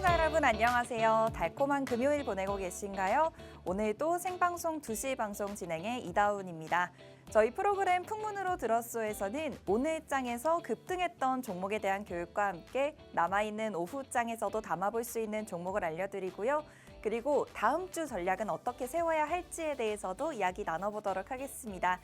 시청자 여러분 안녕하세요. 달콤한 금요일 보내고 계신가요? 오늘도 생방송 2시 방송 진행의 이다운입니다. 저희 프로그램 풍문으로 들었소에서는 오늘 장에서 급등했던 종목에 대한 교육과 함께 남아있는 오후 장에서도 담아볼 수 있는 종목을 알려드리고요. 그리고 다음 주 전략은 어떻게 세워야 할지에 대해서도 이야기 나눠보도록 하겠습니다.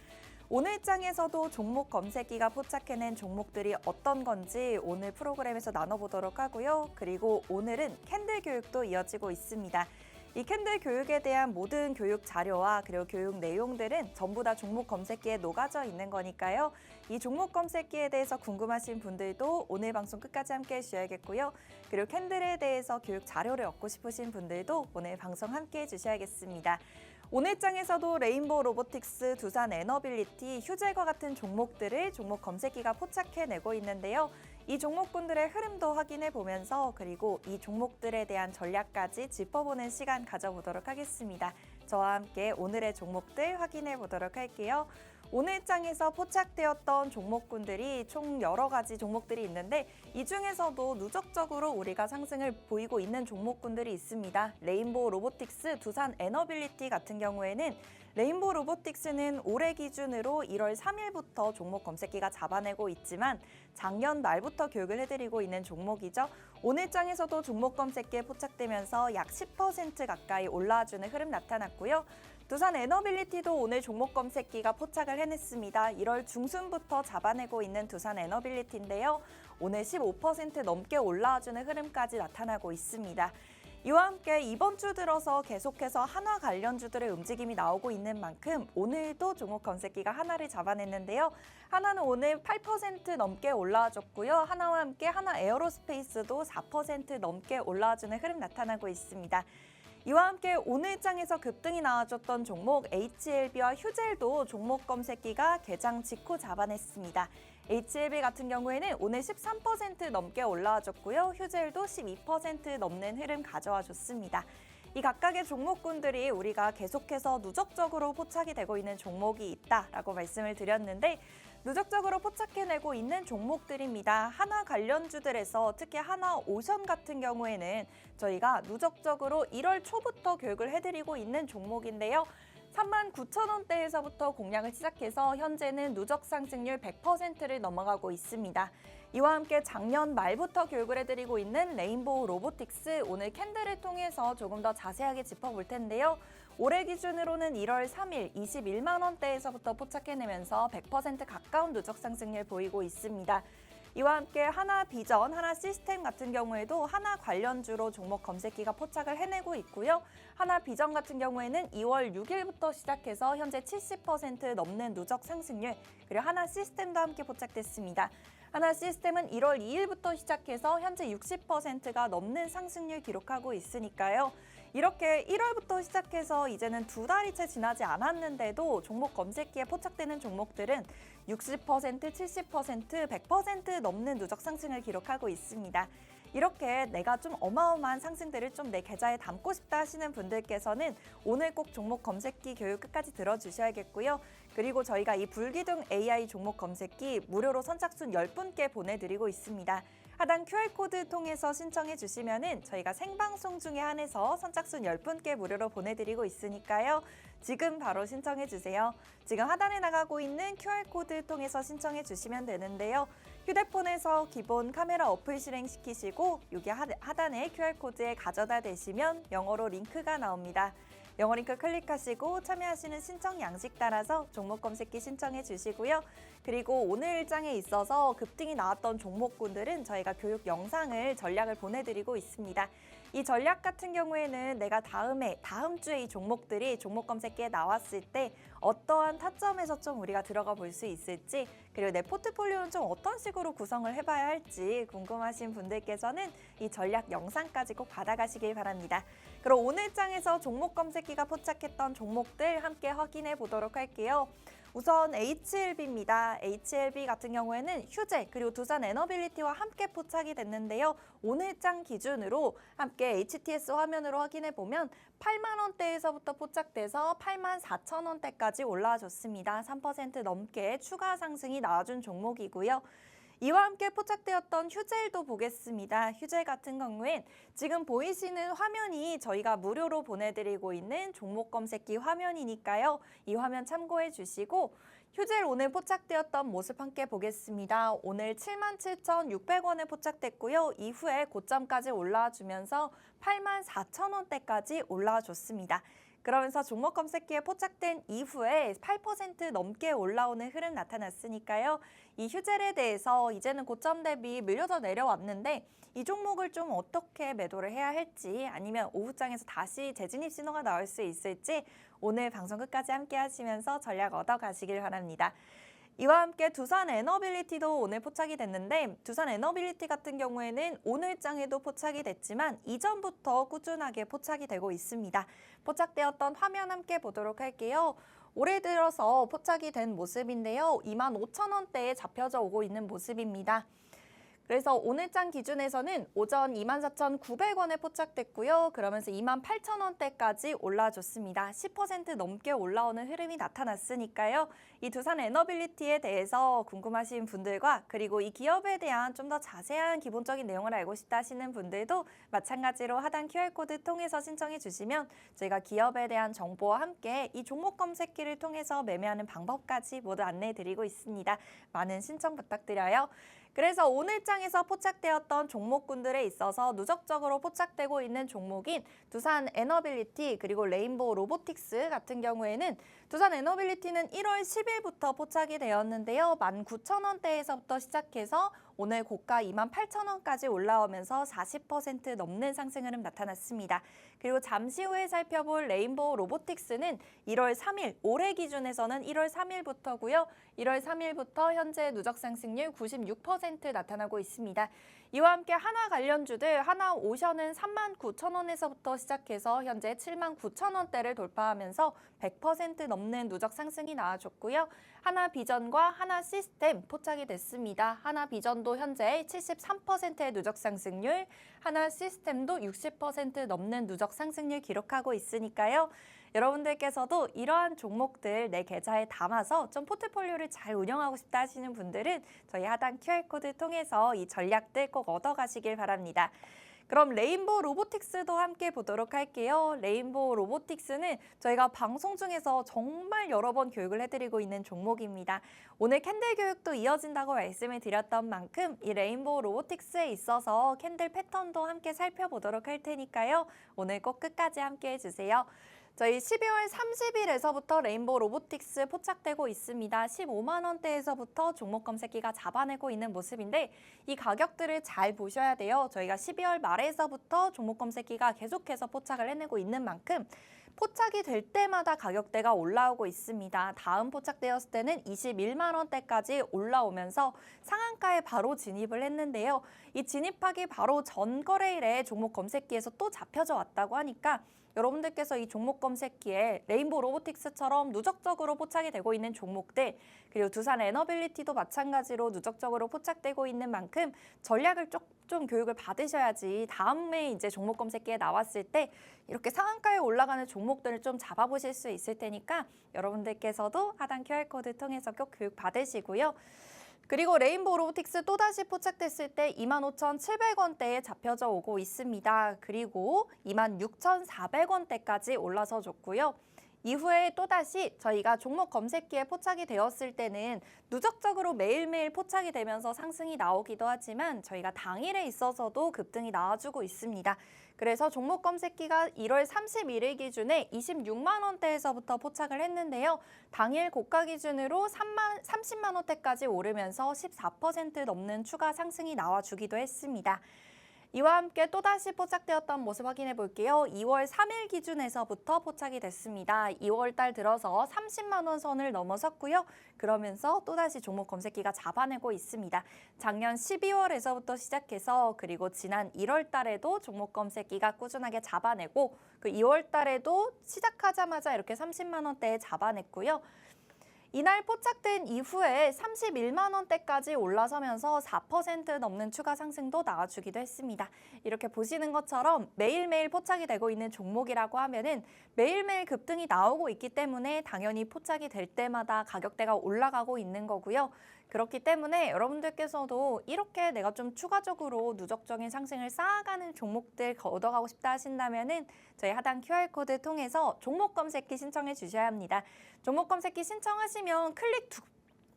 오늘 장에서도 종목 검색기가 포착해낸 종목들이 어떤 건지 오늘 프로그램에서 나눠보도록 하고요. 그리고 오늘은 캔들 교육도 이어지고 있습니다. 이 캔들 교육에 대한 모든 교육 자료와 그리고 교육 내용들은 전부 다 종목 검색기에 녹아져 있는 거니까요. 이 종목 검색기에 대해서 궁금하신 분들도 오늘 방송 끝까지 함께 해주셔야겠고요. 그리고 캔들에 대해서 교육 자료를 얻고 싶으신 분들도 오늘 방송 함께 해주셔야겠습니다. 오늘 장에서도 레인보우 로보틱스, 두산 에너빌리티, 휴젤과 같은 종목들을 종목 검색기가 포착해내고 있는데요. 이 종목군들의 흐름도 확인해 보면서 그리고 이 종목들에 대한 전략까지 짚어보는 시간 가져보도록 하겠습니다. 저와 함께 오늘의 종목들 확인해 보도록 할게요. 오늘 장에서 포착되었던 종목군들이 총 여러 가지 종목들이 있는데 이 중에서도 누적적으로 우리가 상승을 보이고 있는 종목군들이 있습니다. 레인보우 로보틱스, 두산 에너빌리티 같은 경우에는 레인보우 로보틱스는 올해 기준으로 1월 3일부터 종목 검색기가 잡아내고 있지만 작년 말부터 교육을 해드리고 있는 종목이죠. 오늘 장에서도 종목 검색기에 포착되면서 약 10% 가까이 올라와주는 흐름 나타났고요. 두산 에너빌리티도 오늘 종목 검색기가 포착을 해냈습니다. 1월 중순부터 잡아내고 있는 두산 에너빌리티인데요. 오늘 15% 넘게 올라와주는 흐름까지 나타나고 있습니다. 이와 함께 이번 주 들어서 계속해서 한화 관련주들의 움직임이 나오고 있는 만큼 오늘도 종목 검색기가 하나를 잡아냈는데요. 하나는 오늘 8% 넘게 올라와줬고요. 하나와 함께 하나 에어로스페이스도 4% 넘게 올라와주는 흐름 나타나고 있습니다. 이와 함께 오늘 장에서 급등이 나와줬던 종목 HLB와 휴젤도 종목 검색기가 개장 직후 잡아냈습니다. HLB 같은 경우에는 오늘 13% 넘게 올라와줬고요. 휴젤도 12% 넘는 흐름 가져와 줬습니다. 이 각각의 종목군들이 우리가 계속해서 누적적으로 포착이 되고 있는 종목이 있다라고 말씀을 드렸는데 누적적으로 포착해내고 있는 종목들입니다. 하나 관련주들에서 특히 하나오션 같은 경우에는 저희가 누적적으로 1월 초부터 교육을 해드리고 있는 종목인데요. 39,000원대에서부터 공략을 시작해서 현재는 누적 상승률 100%를 넘어가고 있습니다. 이와 함께 작년 말부터 교육을 해드리고 있는 레인보우 로보틱스 오늘 캔들을 통해서 조금 더 자세하게 짚어볼 텐데요. 올해 기준으로는 1월 3일 21만 원대에서부터 포착해내면서 100% 가까운 누적 상승률 보이고 있습니다. 이와 함께 하나 비전, 하나 시스템 같은 경우에도 하나 관련주로 종목 검색기가 포착을 해내고 있고요. 하나 비전 같은 경우에는 2월 6일부터 시작해서 현재 70% 넘는 누적 상승률, 그리고 하나 시스템도 함께 포착됐습니다. 하나 시스템은 1월 2일부터 시작해서 현재 60%가 넘는 상승률 기록하고 있으니까요. 이렇게 1월부터 시작해서 이제는 2달이 채 지나지 않았는데도 종목 검색기에 포착되는 종목들은 60%, 70%, 100% 넘는 누적 상승을 기록하고 있습니다. 이렇게 내가 좀 어마어마한 상승들을 좀 내 계좌에 담고 싶다 하시는 분들께서는 오늘 꼭 종목 검색기 교육 끝까지 들어주셔야겠고요. 그리고 저희가 이 불기둥 AI 종목 검색기 무료로 선착순 10분께 보내드리고 있습니다. 하단 QR코드 통해서 신청해 주시면은 저희가 생방송 중에 한해서 선착순 10분께 무료로 보내드리고 있으니까요. 지금 바로 신청해 주세요. 지금 하단에 나가고 있는 QR코드 통해서 신청해 주시면 되는데요. 휴대폰에서 기본 카메라 어플 실행시키시고 여기 하단에 QR코드에 가져다 대시면 영어로 링크가 나옵니다. 영어 링크 클릭하시고 참여하시는 신청 양식 따라서 종목 검색기 신청해 주시고요. 그리고 오늘 일정에 있어서 급등이 나왔던 종목군들은 저희가 교육 영상을 전략을 보내드리고 있습니다. 이 전략 같은 경우에는 내가 다음 주에 이 종목들이 종목 검색기에 나왔을 때 어떠한 타점에서 좀 우리가 들어가 볼 수 있을지, 그리고 내 포트폴리오는 좀 어떤 식으로 구성을 해봐야 할지 궁금하신 분들께서는 이 전략 영상까지 꼭 받아가시길 바랍니다. 그럼 오늘 장에서 종목 검색기가 포착했던 종목들 함께 확인해 보도록 할게요. 우선 HLB입니다. HLB 같은 경우에는 휴재 그리고 두산 에너빌리티와 함께 포착이 됐는데요. 오늘 장 기준으로 함께 HTS 화면으로 확인해 보면 8만 원대에서부터 포착돼서 8만 4천 원대까지 올라와 줬습니다. 3% 넘게 추가 상승이 나와준 종목이고요. 이와 함께 포착되었던 휴젤도 보겠습니다. 휴젤 같은 경우엔 지금 보이시는 화면이 저희가 무료로 보내드리고 있는 종목 검색기 화면이니까요. 이 화면 참고해 주시고 휴젤 오늘 포착되었던 모습 함께 보겠습니다. 오늘 77,600원에 포착됐고요. 이후에 고점까지 올라와주면서 84,000원대까지 올라와줬습니다. 그러면서 종목 검색기에 포착된 이후에 8% 넘게 올라오는 흐름 나타났으니까요. 이 휴젤에 대해서 이제는 고점 대비 밀려서 내려왔는데 이 종목을 좀 어떻게 매도를 해야 할지 아니면 오후장에서 다시 재진입 신호가 나올 수 있을지 오늘 방송 끝까지 함께 하시면서 전략 얻어가시길 바랍니다. 이와 함께 두산 에너빌리티도 오늘 포착이 됐는데 두산 에너빌리티 같은 경우에는 오늘장에도 포착이 됐지만 이전부터 꾸준하게 포착이 되고 있습니다. 포착되었던 화면 함께 보도록 할게요. 올해 들어서 포착이 된 모습인데요. 25,000원대에 잡혀져 오고 있는 모습입니다. 그래서 오늘장 기준에서는 오전 24,900원에 포착됐고요. 그러면서 28,000원대까지 올라줬습니다. 10% 넘게 올라오는 흐름이 나타났으니까요. 이 두산 에너빌리티에 대해서 궁금하신 분들과 그리고 이 기업에 대한 좀 더 자세한 기본적인 내용을 알고 싶다 하시는 분들도 마찬가지로 하단 QR코드 통해서 신청해 주시면 저희가 기업에 대한 정보와 함께 이 종목 검색기를 통해서 매매하는 방법까지 모두 안내해 드리고 있습니다. 많은 신청 부탁드려요. 그래서 오늘장에서 포착되었던 종목군들에 있어서 누적적으로 포착되고 있는 종목인 두산 에너빌리티 그리고 레인보우 로보틱스 같은 경우에는 두산 에너빌리티는 1월 10일부터 포착이 되었는데요. 19,000원대에서부터 시작해서 오늘 고가 28,000원까지 올라오면서 40% 넘는 상승 흐름 나타났습니다. 그리고 잠시 후에 살펴볼 레인보우 로보틱스는 1월 3일, 올해 기준에서는 1월 3일부터고요. 1월 3일부터 현재 누적 상승률 96% 나타나고 있습니다. 이와 함께 하나 관련주들 하나오션은 39,000원에서부터 시작해서 현재 79,000원대를 돌파하면서 100% 넘는 누적 상승이 나와줬고요. 하나비전과 하나시스템 포착이 됐습니다. 하나비전도 현재 73%의 누적 상승률, 하나시스템도 60% 넘는 누적 상승률 기록하고 있으니까요. 여러분들께서도 이러한 종목들 내 계좌에 담아서 좀 포트폴리오를 잘 운영하고 싶다 하시는 분들은 저희 하단 QR코드 통해서 이 전략들 꼭 얻어가시길 바랍니다. 그럼 레인보우 로보틱스도 함께 보도록 할게요. 레인보우 로보틱스는 저희가 방송 중에서 정말 여러 번 교육을 해드리고 있는 종목입니다. 오늘 캔들 교육도 이어진다고 말씀을 드렸던 만큼 이 레인보우 로보틱스에 있어서 캔들 패턴도 함께 살펴보도록 할 테니까요. 오늘 꼭 끝까지 함께 해주세요. 저희 12월 30일에서부터 레인보우 로보틱스 포착되고 있습니다. 15만 원대에서부터 종목 검색기가 잡아내고 있는 모습인데 이 가격들을 잘 보셔야 돼요. 저희가 12월 말에서부터 종목 검색기가 계속해서 포착을 해내고 있는 만큼 포착이 될 때마다 가격대가 올라오고 있습니다. 다음 포착되었을 때는 21만 원대까지 올라오면서 상한가에 바로 진입을 했는데요. 이 진입하기 바로 전 거래일에 종목 검색기에서 또 잡혀져 왔다고 하니까 여러분들께서 이 종목 검색기에 레인보우 로보틱스처럼 누적적으로 포착이 되고 있는 종목들 그리고 두산 에너빌리티도 마찬가지로 누적적으로 포착되고 있는 만큼 전략을 좀 교육을 받으셔야지 다음에 이제 종목 검색기에 나왔을 때 이렇게 상한가에 올라가는 종목들을 좀 잡아보실 수 있을 테니까 여러분들께서도 하단 QR코드 통해서 꼭 교육 받으시고요. 그리고 레인보우 로보틱스 또다시 포착됐을 때 25,700원대에 잡혀져 오고 있습니다. 그리고 26,400원대까지 올라서 줬고요. 이후에 또다시 저희가 종목 검색기에 포착이 되었을 때는 누적적으로 매일매일 포착이 되면서 상승이 나오기도 하지만 저희가 당일에 있어서도 급등이 나와주고 있습니다. 그래서 종목 검색기가 1월 31일 기준에 26만 원대에서부터 포착을 했는데요. 당일 고가 기준으로 30만 원대까지 오르면서 14% 넘는 추가 상승이 나와주기도 했습니다. 이와 함께 또다시 포착되었던 모습 확인해 볼게요. 2월 3일 기준에서부터 포착이 됐습니다. 2월 달 들어서 30만 원 선을 넘어섰고요. 그러면서 또다시 종목 검색기가 잡아내고 있습니다. 작년 12월에서부터 시작해서 그리고 지난 1월 달에도 종목 검색기가 꾸준하게 잡아내고 그 2월 달에도 시작하자마자 이렇게 30만 원대에 잡아냈고요. 이날 포착된 이후에 31만 원대까지 올라서면서 4% 넘는 추가 상승도 나와주기도 했습니다. 이렇게 보시는 것처럼 매일매일 포착이 되고 있는 종목이라고 하면은 매일매일 급등이 나오고 있기 때문에 당연히 포착이 될 때마다 가격대가 올라가고 있는 거고요. 그렇기 때문에 여러분들께서도 이렇게 내가 좀 추가적으로 누적적인 상승을 쌓아가는 종목들 얻어가고 싶다 하신다면은 저희 하단 QR코드 통해서 종목 검색기 신청해 주셔야 합니다. 종목 검색기 신청하시면 클릭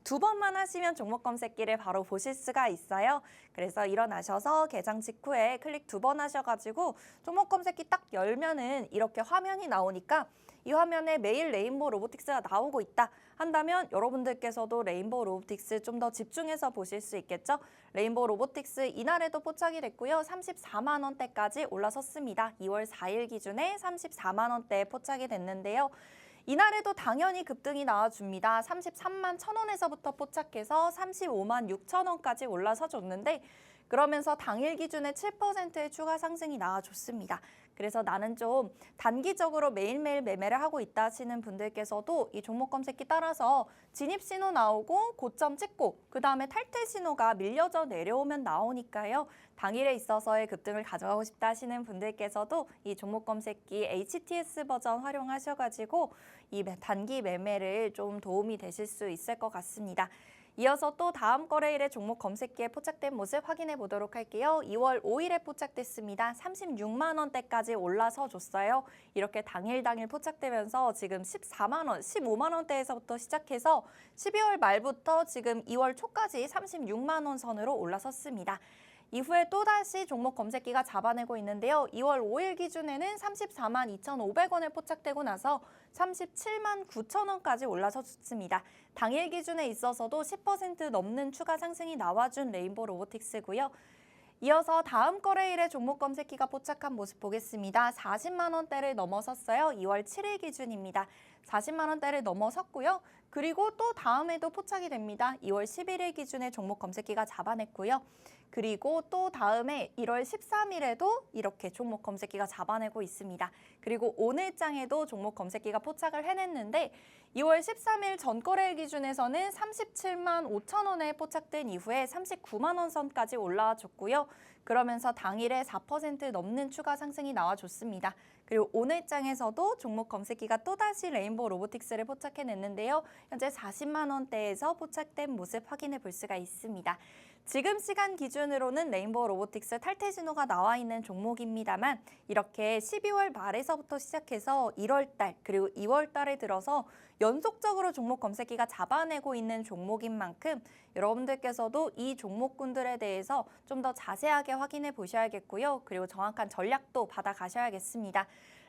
두 번만 하시면 종목 검색기를 바로 보실 수가 있어요. 그래서 일어나셔서 개장 직후에 클릭 2번 하셔가지고 종목 검색기 딱 열면은 이렇게 화면이 나오니까 이 화면에 매일 레인보우 로보틱스가 나오고 있다 한다면 여러분들께서도 레인보우 로보틱스 좀 더 집중해서 보실 수 있겠죠. 레인보우 로보틱스 이날에도 포착이 됐고요. 34만 원대까지 올라섰습니다. 2월 4일 기준에 34만 원대에 포착이 됐는데요. 이날에도 당연히 급등이 나와줍니다. 33만 1,000원에서부터 포착해서 35만 6천 원까지 올라서 줬는데 그러면서 당일 기준에 7%의 추가 상승이 나와줬습니다. 그래서 나는 좀 단기적으로 매일매일 매매를 하고 있다 하시는 분들께서도 이 종목 검색기 따라서 진입 신호 나오고 고점 찍고 그 다음에 탈퇴 신호가 밀려져 내려오면 나오니까요. 당일에 있어서의 급등을 가져가고 싶다 하시는 분들께서도 이 종목 검색기 HTS 버전 활용하셔가지고 이 단기 매매를 좀 도움이 되실 수 있을 것 같습니다. 이어서 또 다음 거래일의 종목 검색기에 포착된 모습 확인해 보도록 할게요. 2월 5일에 포착됐습니다. 36만 원대까지 올라서 줬어요. 이렇게 당일 포착되면서 지금 14만 원, 15만 원대에서부터 시작해서 12월 말부터 지금 2월 초까지 36만 원 선으로 올라섰습니다. 이후에 또다시 종목 검색기가 잡아내고 있는데요. 2월 5일 기준에는 34만 2,500원에 포착되고 나서 37만 9천 원까지 올라서 줬습니다. 당일 기준에 있어서도 10% 넘는 추가 상승이 나와준 레인보우 로보틱스고요. 이어서 다음 거래일에 종목 검색기가 포착한 모습 보겠습니다. 40만 원대를 넘어섰어요. 2월 7일 기준입니다. 40만 원대를 넘어섰고요. 그리고 또 다음에도 포착이 됩니다. 2월 11일 기준에 종목 검색기가 잡아냈고요. 그리고 또 다음에 1월 13일에도 이렇게 종목 검색기가 잡아내고 있습니다. 그리고 오늘장에도 종목 검색기가 포착을 해냈는데 2월 13일 전거래일 기준에서는 37만 5천 원에 포착된 이후에 39만 원 선까지 올라와 줬고요. 그러면서 당일에 4% 넘는 추가 상승이 나와줬습니다. 그리고 오늘장에서도 종목 검색기가 또다시 레인보우 로보틱스를 포착해냈는데요. 현재 40만 원대에서 포착된 모습 확인해 볼 수가 있습니다. 지금 시간 기준으로는 레인보우 로보틱스 탈퇴 신호가 나와 있는 종목입니다만 이렇게 12월 말에서부터 시작해서 1월 달 그리고 2월 달에 들어서 연속적으로 종목 검색기가 잡아내고 있는 종목인 만큼 여러분들께서도 이 종목군들에 대해서 좀 더 자세하게 확인해 보셔야겠고요. 그리고 정확한 전략도 받아가셔야겠습니다.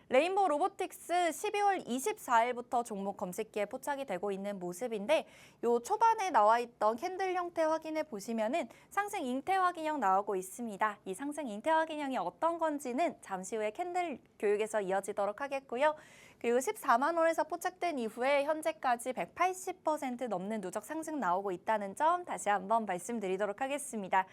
레인보우 로보틱스 12월 24일부터 종목 검색기에 포착이 되고 있는 모습인데 요 초반에 나와 있던 캔들 형태 확인해 보시면은 상승 잉태 확인형 나오고 있습니다. 이 상승 잉태 확인형이 어떤 건지는 잠시 후에 캔들 교육에서 이어지도록 하겠고요. 그리고 14만 원에서 포착된 이후에 현재까지 180% 넘는 누적 상승 나오고 있다는 점 다시 한번 말씀드리도록 하겠습니다.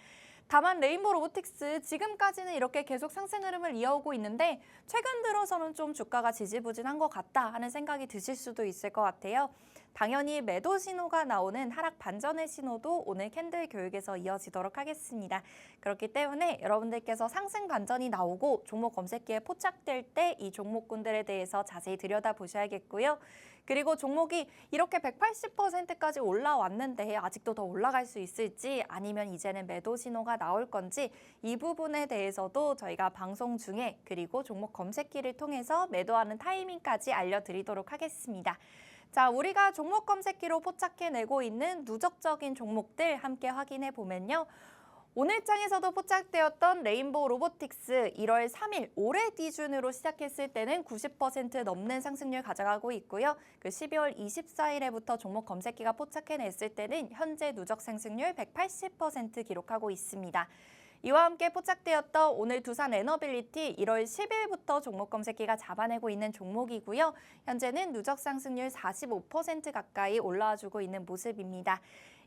다만 레인보우 로보틱스 지금까지는 이렇게 계속 상승 흐름을 이어오고 있는데 최근 들어서는 좀 주가가 지지부진한 것 같다 하는 생각이 드실 수도 있을 것 같아요. 당연히 매도 신호가 나오는 하락 반전의 신호도 오늘 캔들 교육에서 이어지도록 하겠습니다. 그렇기 때문에 여러분들께서 상승 반전이 나오고 종목 검색기에 포착될 때 이 종목군들에 대해서 자세히 들여다보셔야겠고요. 그리고 종목이 이렇게 180%까지 올라왔는데 아직도 더 올라갈 수 있을지 아니면 이제는 매도 신호가 나올 건지 이 부분에 대해서도 저희가 방송 중에 그리고 종목 검색기를 통해서 매도하는 타이밍까지 알려드리도록 하겠습니다. 자, 우리가 종목 검색기로 포착해내고 있는 누적적인 종목들 함께 확인해 보면요. 오늘장에서도 포착되었던 레인보우 로보틱스 1월 3일 올해 기준으로 시작했을 때는 90% 넘는 상승률 가져가고 있고요. 그 12월 24일에부터 종목 검색기가 포착해냈을 때는 현재 누적 상승률 180% 기록하고 있습니다. 이와 함께 포착되었던 오늘 두산 에너빌리티 1월 10일부터 종목 검색기가 잡아내고 있는 종목이고요. 현재는 누적 상승률 45% 가까이 올라와주고 있는 모습입니다.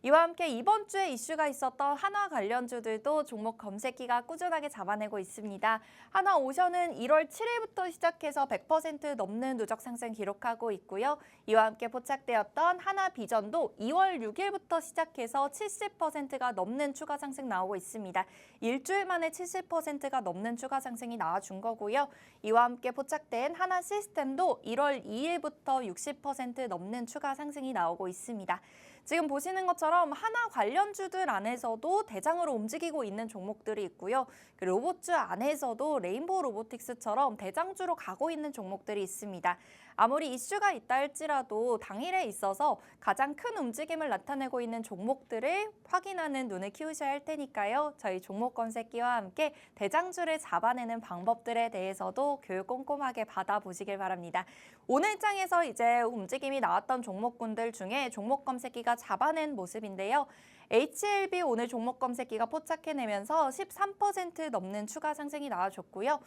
이와 함께 이번 주에 이슈가 있었던 한화 관련주들도 종목 검색기가 꾸준하게 잡아내고 있습니다. 한화오션은 1월 7일부터 시작해서 100% 넘는 누적 상승 기록하고 있고요. 이와 함께 포착되었던 한화비전도 2월 6일부터 시작해서 70%가 넘는 추가 상승 나오고 있습니다. 일주일 만에 70%가 넘는 추가 상승이 나와준 거고요. 이와 함께 포착된 하나시스템도 1월 2일부터 60% 넘는 추가 상승이 나오고 있습니다. 지금 보시는 것처럼 하나 관련주들 안에서도 대장으로 움직이고 있는 종목들이 있고요. 그 로봇주 안에서도 레인보우 로보틱스처럼 대장주로 가고 있는 종목들이 있습니다. 아무리 이슈가 있다 할지라도 당일에 있어서 가장 큰 움직임을 나타내고 있는 종목들을 확인하는 눈을 키우셔야 할 테니까요. 저희 종목 검색기와 함께 대장주를 잡아내는 방법들에 대해서도 교육 꼼꼼하게 받아보시길 바랍니다. 오늘 장에서 이제 움직임이 나왔던 종목군들 중에 종목 검색기가 잡아낸 모습인데요. HLB 오늘 종목 검색기가 포착해내면서 13% 넘는 추가 상승이 나와줬고요.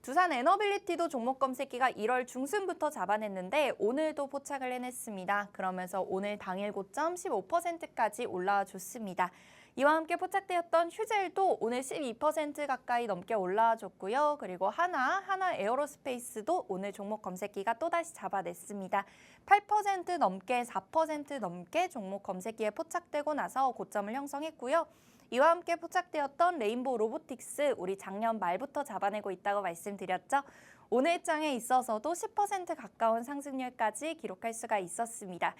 두산 에너빌리티도 종목 검색기가 1월 중순부터 잡아냈는데 오늘도 포착을 해냈습니다. 그러면서 오늘 당일 고점 15%까지 올라와 줬습니다. 이와 함께 포착되었던 휴젤도 오늘 12% 가까이 넘게 올라와 줬고요. 그리고 하나 에어로스페이스도 오늘 종목 검색기가 또다시 잡아냈습니다. 8% 넘게 4% 넘게 종목 검색기에 포착되고 나서 고점을 형성했고요. 이와 함께 포착되었던 레인보우 로보틱스 우리 작년 말부터 잡아내고 있다고 말씀드렸죠. 오늘 장에 있어서도 10% 가까운 상승률까지 기록할 수가 있었습니다.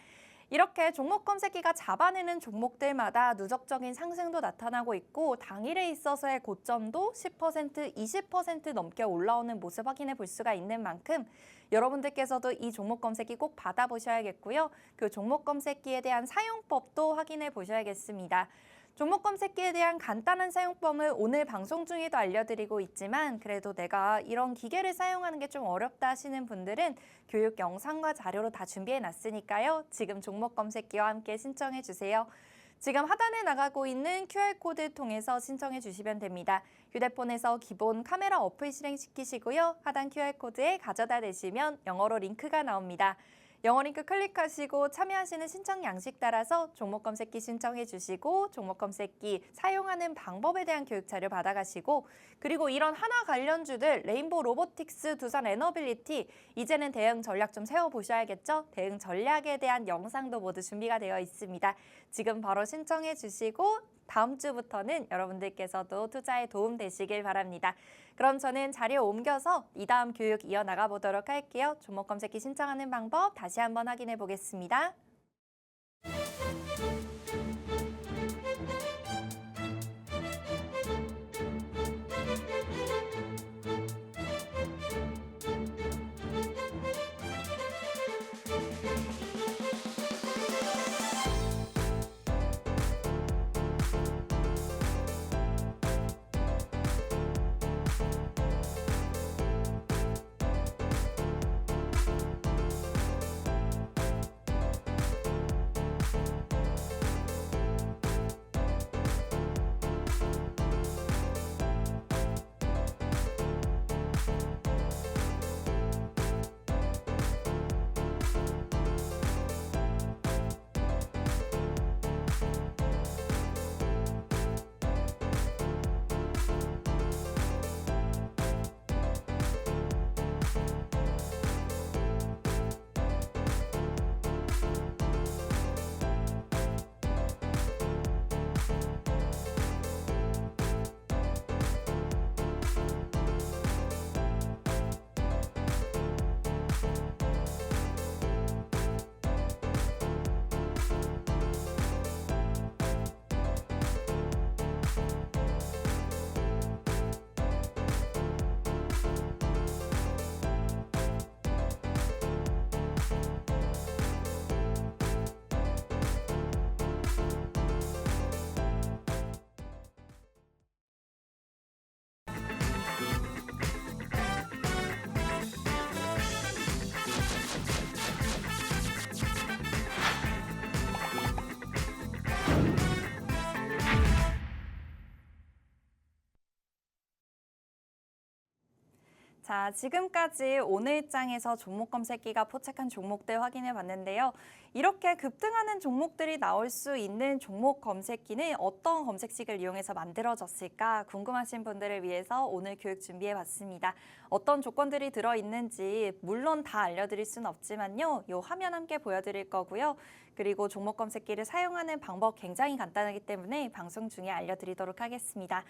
이렇게 종목 검색기가 잡아내는 종목들마다 누적적인 상승도 나타나고 있고 당일에 있어서의 고점도 10%, 20% 넘게 올라오는 모습 확인해 볼 수가 있는 만큼 여러분들께서도 이 종목 검색기 꼭 받아보셔야겠고요. 그 종목 검색기에 대한 사용법도 확인해 보셔야겠습니다. 종목 검색기에 대한 간단한 사용법을 오늘 방송 중에도 알려드리고 있지만 그래도 내가 이런 기계를 사용하는 게 좀 어렵다 하시는 분들은 교육 영상과 자료로 다 준비해 놨으니까요. 지금 종목 검색기와 함께 신청해 주세요. 지금 하단에 나가고 있는 QR코드 통해서 신청해 주시면 됩니다. 휴대폰에서 기본 카메라 어플 실행시키시고요. 하단 QR코드에 가져다 대시면 영어로 링크가 나옵니다. 영어 링크 클릭하시고 참여하시는 신청 양식 따라서 종목 검색기 신청해 주시고 종목 검색기 사용하는 방법에 대한 교육 자료 받아가시고 그리고 이런 하나 관련주들 레인보우 로보틱스, 두산 에너빌리티 이제는 대응 전략 좀 세워보셔야겠죠? 대응 전략에 대한 영상도 모두 준비가 되어 있습니다. 지금 바로 신청해 주시고 다음 주부터는 여러분들께서도 투자에 도움 되시길 바랍니다. 그럼 저는 자리에 옮겨서 이 다음 교육 이어나가 보도록 할게요. 종목 검색기 신청하는 방법 다시 한번 확인해 보겠습니다. 자, 지금까지 오늘 장에서 종목 검색기가 포착한 종목들 확인해 봤는데요. 이렇게 급등하는 종목들이 나올 수 있는 종목 검색기는 어떤 검색식을 이용해서 만들어졌을까 궁금하신 분들을 위해서 오늘 교육 준비해 봤습니다. 어떤 조건들이 들어있는지 물론 다 알려드릴 수는 없지만요. 이 화면 함께 보여드릴 거고요. 그리고 종목 검색기를 사용하는 방법 굉장히 간단하기 때문에 방송 중에 알려드리도록 하겠습니다.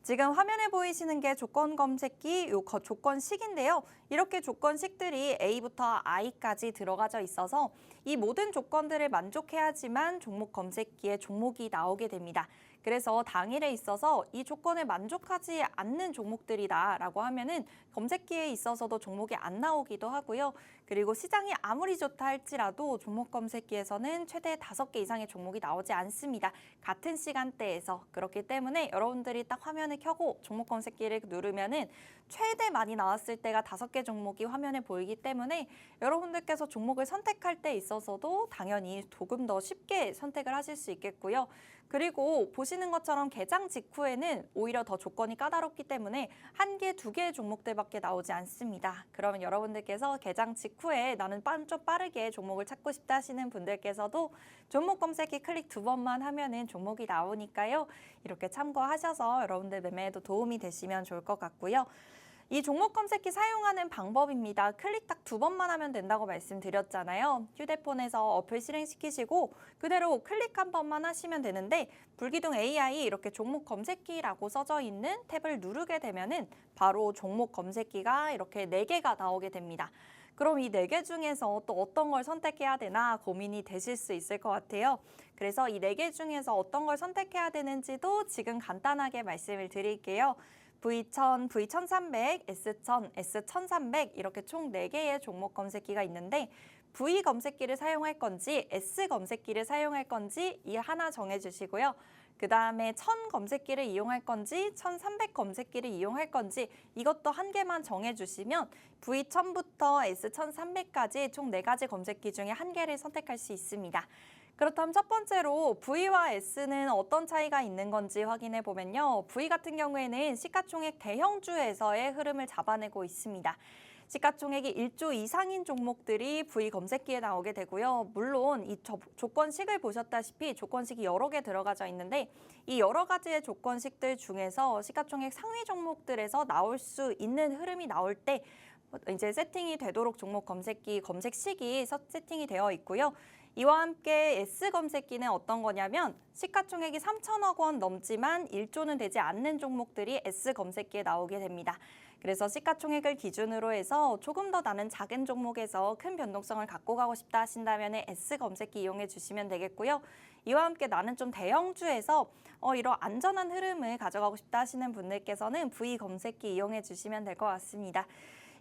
지금 화면에 보이시는 게 조건 검색기 조건식인데요. 이렇게 조건식들이 A부터 I까지 들어가져 있어서 이 모든 조건들을 만족해야지만 종목 검색기에 종목이 나오게 됩니다. 그래서 당일에 있어서 이 조건에 만족하지 않는 종목들이다라고 하면은 검색기에 있어서도 종목이 안 나오기도 하고요. 그리고 시장이 아무리 좋다 할지라도 종목 검색기에서는 최대 5개 이상의 종목이 나오지 않습니다. 같은 시간대에서. 그렇기 때문에 여러분들이 딱 화면을 켜고 종목 검색기를 누르면은 최대 많이 나왔을 때가 5개 종목이 화면에 보이기 때문에 여러분들께서 종목을 선택할 때 있어서도 당연히 조금 더 쉽게 선택을 하실 수 있겠고요. 그리고 보시는 것처럼 개장 직후에는 오히려 더 조건이 까다롭기 때문에 1개, 2개의 종목들밖에 나오지 않습니다. 그러면 여러분들께서 개장 직후에 나는 좀 빠르게 종목을 찾고 싶다 하시는 분들께서도 종목 검색기 클릭 2번만 하면은 종목이 나오니까요. 이렇게 참고하셔서 여러분들 매매에도 도움이 되시면 좋을 것 같고요. 이 종목 검색기 사용하는 방법입니다. 클릭 딱 2번만 하면 된다고 말씀드렸잖아요. 휴대폰에서 어플 실행시키시고 그대로 클릭 1번만 하시면 되는데 불기둥 AI 이렇게 종목 검색기라고 써져 있는 탭을 누르게 되면은 바로 종목 검색기가 이렇게 4개가 나오게 됩니다. 그럼 이 4개 중에서 또 어떤 걸 선택해야 되나 고민이 되실 수 있을 것 같아요. 그래서 이 4개 중에서 어떤 걸 선택해야 되는지도 지금 간단하게 말씀을 드릴게요. V1000, V1300, S1000, S1300 이렇게 총 4개의 종목 검색기가 있는데 V 검색기를 사용할 건지 S 검색기를 사용할 건지 이 하나 정해주시고요. 그 다음에 1000 검색기를 이용할 건지 1300 검색기를 이용할 건지 이것도 1개만 정해주시면 V1000부터 S1300까지 총 4가지 검색기 중에 1개를 선택할 수 있습니다. 그렇다면 첫 번째로 V와 S는 어떤 차이가 있는 건지 확인해 보면요. V 같은 경우에는 시가총액 대형주에서의 흐름을 잡아내고 있습니다. 시가총액이 1조 이상인 종목들이 V 검색기에 나오게 되고요. 물론 이 조건식을 보셨다시피 조건식이 여러 개 들어가져 있는데 이 여러 가지의 조건식들 중에서 시가총액 상위 종목들에서 나올 수 있는 흐름이 나올 때 이제 세팅이 되도록 종목 검색기 검색식이 세팅이 되어 있고요. 이와 함께 S 검색기는 어떤 거냐면 시가총액이 3천억 원 넘지만 1조는 되지 않는 종목들이 S 검색기에 나오게 됩니다. 그래서 시가총액을 기준으로 해서 조금 더 나는 작은 종목에서 큰 변동성을 갖고 가고 싶다 하신다면 S 검색기 이용해 주시면 되겠고요. 이와 함께 나는 좀 대형주에서 이런 안전한 흐름을 가져가고 싶다 하시는 분들께서는 V 검색기 이용해 주시면 될 것 같습니다.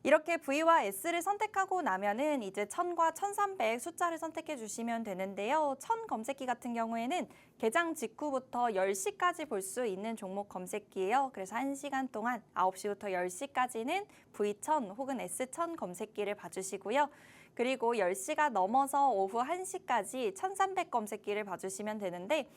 이렇게 V와 S를 선택하고 나면은 이제 1000과 1300 숫자를 선택해 주시면 되는데요. 1000 검색기 같은 경우에는 개장 직후부터 10시까지 볼 수 있는 종목 검색기예요. 그래서 1시간 동안 9시부터 10시까지는 V1000 혹은 S1000 검색기를 봐주시고요. 그리고 10시가 넘어서 오후 1시까지 1300 검색기를 봐주시면 되는데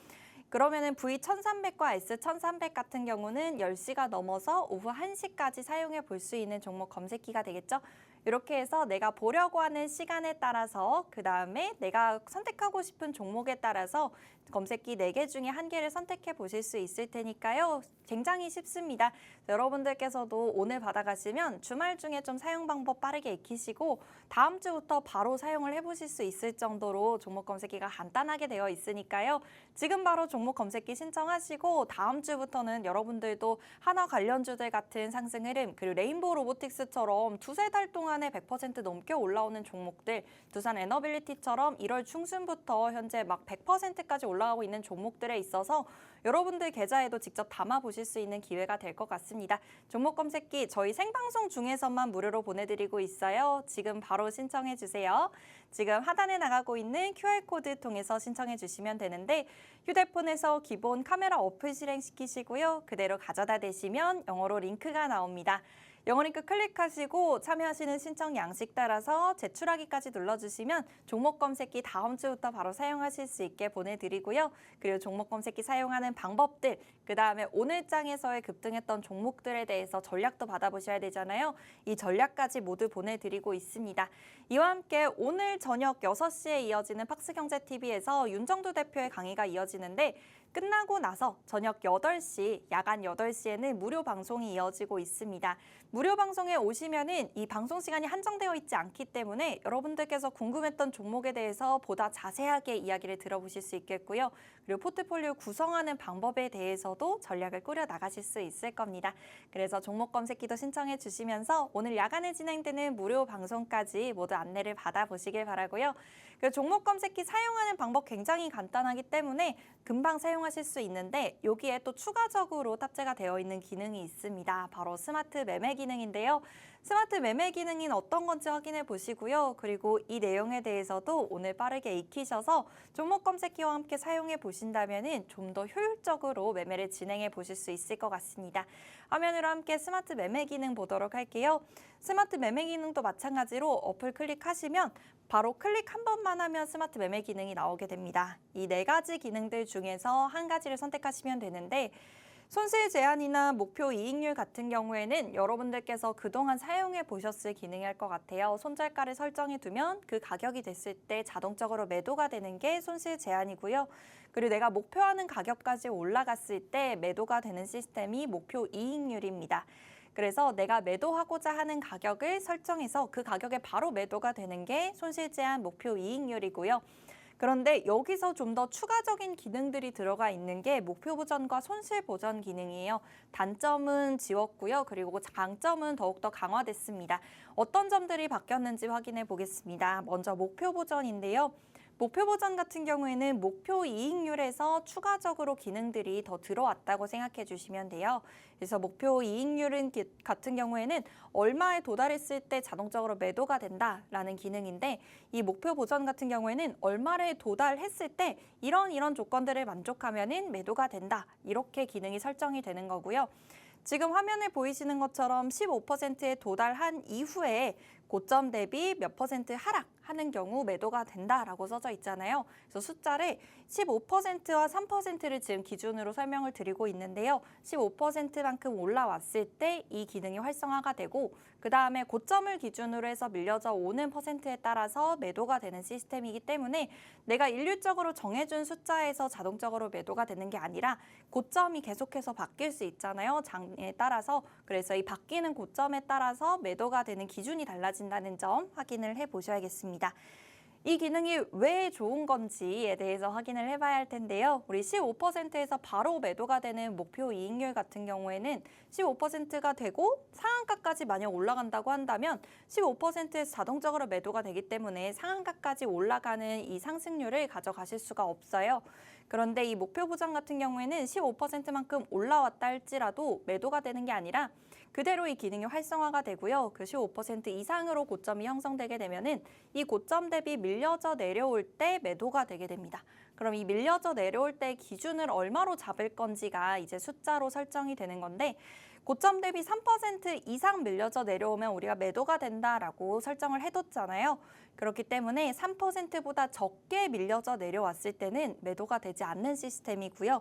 그러면은 V1300과 S1300 같은 경우는 10시가 넘어서 오후 1시까지 사용해 볼 수 있는 종목 검색기가 되겠죠. 이렇게 해서 내가 보려고 하는 시간에 따라서 그 다음에 내가 선택하고 싶은 종목에 따라서 검색기 4개 중에 1개를 선택해 보실 수 있을 테니까요. 굉장히 쉽습니다. 여러분들께서도 오늘 받아가시면 주말 중에 좀 사용 방법 빠르게 익히시고 다음 주부터 바로 사용을 해보실 수 있을 정도로 종목 검색기가 간단하게 되어 있으니까요. 지금 바로 종목 검색기 신청하시고 다음 주부터는 여러분들도 하나 관련주들 같은 상승 흐름 그리고 레인보우 로보틱스처럼 2-3달 동안에 100% 넘게 올라오는 종목들 두산 에너빌리티처럼 1월 중순부터 현재 막 100%까지 올라가고 있는 종목들에 있어서 여러분들 계좌에도 직접 담아보실 수 있는 기회가 될 것 같습니다. 종목 검색기 저희 생방송 중에서만 무료로 보내드리고 있어요. 지금 바로 신청해 주세요. 지금 하단에 나가고 있는 QR코드 통해서 신청해 주시면 되는데 휴대폰에서 기본 카메라 어플 실행시키시고요. 그대로 가져다 대시면 영어로 링크가 나옵니다. 영어 링크 클릭하시고 참여하시는 신청 양식 따라서 제출하기까지 눌러주시면 종목 검색기 다음 주부터 바로 사용하실 수 있게 보내드리고요. 그리고 종목 검색기 사용하는 방법들, 그 다음에 오늘장에서의 급등했던 종목들에 대해서 전략도 받아보셔야 되잖아요. 이 전략까지 모두 보내드리고 있습니다. 이와 함께 오늘 저녁 6시에 이어지는 박스경제TV에서 윤정두 대표의 강의가 이어지는데 끝나고 나서 저녁 8시, 야간 8시에는 무료 방송이 이어지고 있습니다. 무료 방송에 오시면은 이 방송 시간이 한정되어 있지 않기 때문에 여러분들께서 궁금했던 종목에 대해서 보다 자세하게 이야기를 들어보실 수 있겠고요. 그리고 포트폴리오 구성하는 방법에 대해서도 전략을 꾸려 나가실 수 있을 겁니다. 그래서 종목 검색기도 신청해 주시면서 오늘 야간에 진행되는 무료 방송까지 모두 안내를 받아보시길 바라고요. 그 종목 검색기 사용하는 방법 굉장히 간단하기 때문에 금방 사용하실 수 있는데 여기에 또 추가적으로 탑재가 되어 있는 기능이 있습니다. 바로 스마트 매매 기능인데요. 스마트 매매 기능이 어떤 건지 확인해 보시고요. 그리고 이 내용에 대해서도 오늘 빠르게 익히셔서 종목 검색기와 함께 사용해 보신다면 좀 더 효율적으로 매매를 진행해 보실 수 있을 것 같습니다. 화면으로 함께 스마트 매매 기능 보도록 할게요. 스마트 매매 기능도 마찬가지로 어플 클릭하시면 바로 클릭 한 번만 하면 스마트 매매 기능이 나오게 됩니다. 이 4가지 기능들 중에서 한 가지를 선택하시면 되는데 손실 제한이나 목표 이익률 같은 경우에는 여러분들께서 그동안 사용해 보셨을 기능일 것 같아요. 손절가를 설정해 두면 그 가격이 됐을 때 자동적으로 매도가 되는 게 손실 제한이고요. 그리고 내가 목표하는 가격까지 올라갔을 때 매도가 되는 시스템이 목표 이익률입니다. 그래서 내가 매도하고자 하는 가격을 설정해서 그 가격에 바로 매도가 되는 게 손실 제한 목표 이익률이고요. 그런데 여기서 좀 더 추가적인 기능들이 들어가 있는 게 목표 보전과 손실 보전 기능이에요. 단점은 지웠고요. 그리고 장점은 더욱더 강화됐습니다. 어떤 점들이 바뀌었는지 확인해 보겠습니다. 먼저 목표 보전인데요. 목표 보전 같은 경우에는 목표 이익률에서 추가적으로 기능들이 더 들어왔다고 생각해 주시면 돼요. 그래서 목표 이익률은 같은 경우에는 얼마에 도달했을 때 자동적으로 매도가 된다라는 기능인데 이 목표 보전 같은 경우에는 얼마에 도달했을 때 이런 조건들을 만족하면은 매도가 된다. 이렇게 기능이 설정이 되는 거고요. 지금 화면에 보이시는 것처럼 15%에 도달한 이후에 고점 대비 몇 퍼센트 하락하는 경우 매도가 된다라고 써져 있잖아요. 그래서 숫자를 15%와 3%를 지금 기준으로 설명을 드리고 있는데요. 15%만큼 올라왔을 때 이 기능이 활성화가 되고 그 다음에 고점을 기준으로 해서 밀려져 오는 퍼센트에 따라서 매도가 되는 시스템이기 때문에 내가 일률적으로 정해준 숫자에서 자동적으로 매도가 되는 게 아니라 고점이 계속해서 바뀔 수 있잖아요. 장에 따라서. 그래서 이 바뀌는 고점에 따라서 매도가 되는 기준이 달라진다는 점 확인을 해보셔야겠습니다. 이 기능이 왜 좋은 건지에 대해서 확인을 해봐야 할 텐데요. 우리 15%에서 바로 매도가 되는 목표 이익률 같은 경우에는 15%가 되고 상한가까지 만약 올라간다고 한다면 15%에서 자동적으로 매도가 되기 때문에 상한가까지 올라가는 이 상승률을 가져가실 수가 없어요. 그런데 이 목표 보장 같은 경우에는 15%만큼 올라왔다 할지라도 매도가 되는 게 아니라 그대로 이 기능이 활성화가 되고요. 그 15% 이상으로 고점이 형성되게 되면은 이 고점 대비 밀려져 내려올 때 매도가 되게 됩니다. 그럼 이 밀려져 내려올 때 기준을 얼마로 잡을 건지가 이제 숫자로 설정이 되는 건데 고점 대비 3% 이상 밀려져 내려오면 우리가 매도가 된다라고 설정을 해뒀잖아요. 그렇기 때문에 3%보다 적게 밀려져 내려왔을 때는 매도가 되지 않는 시스템이고요.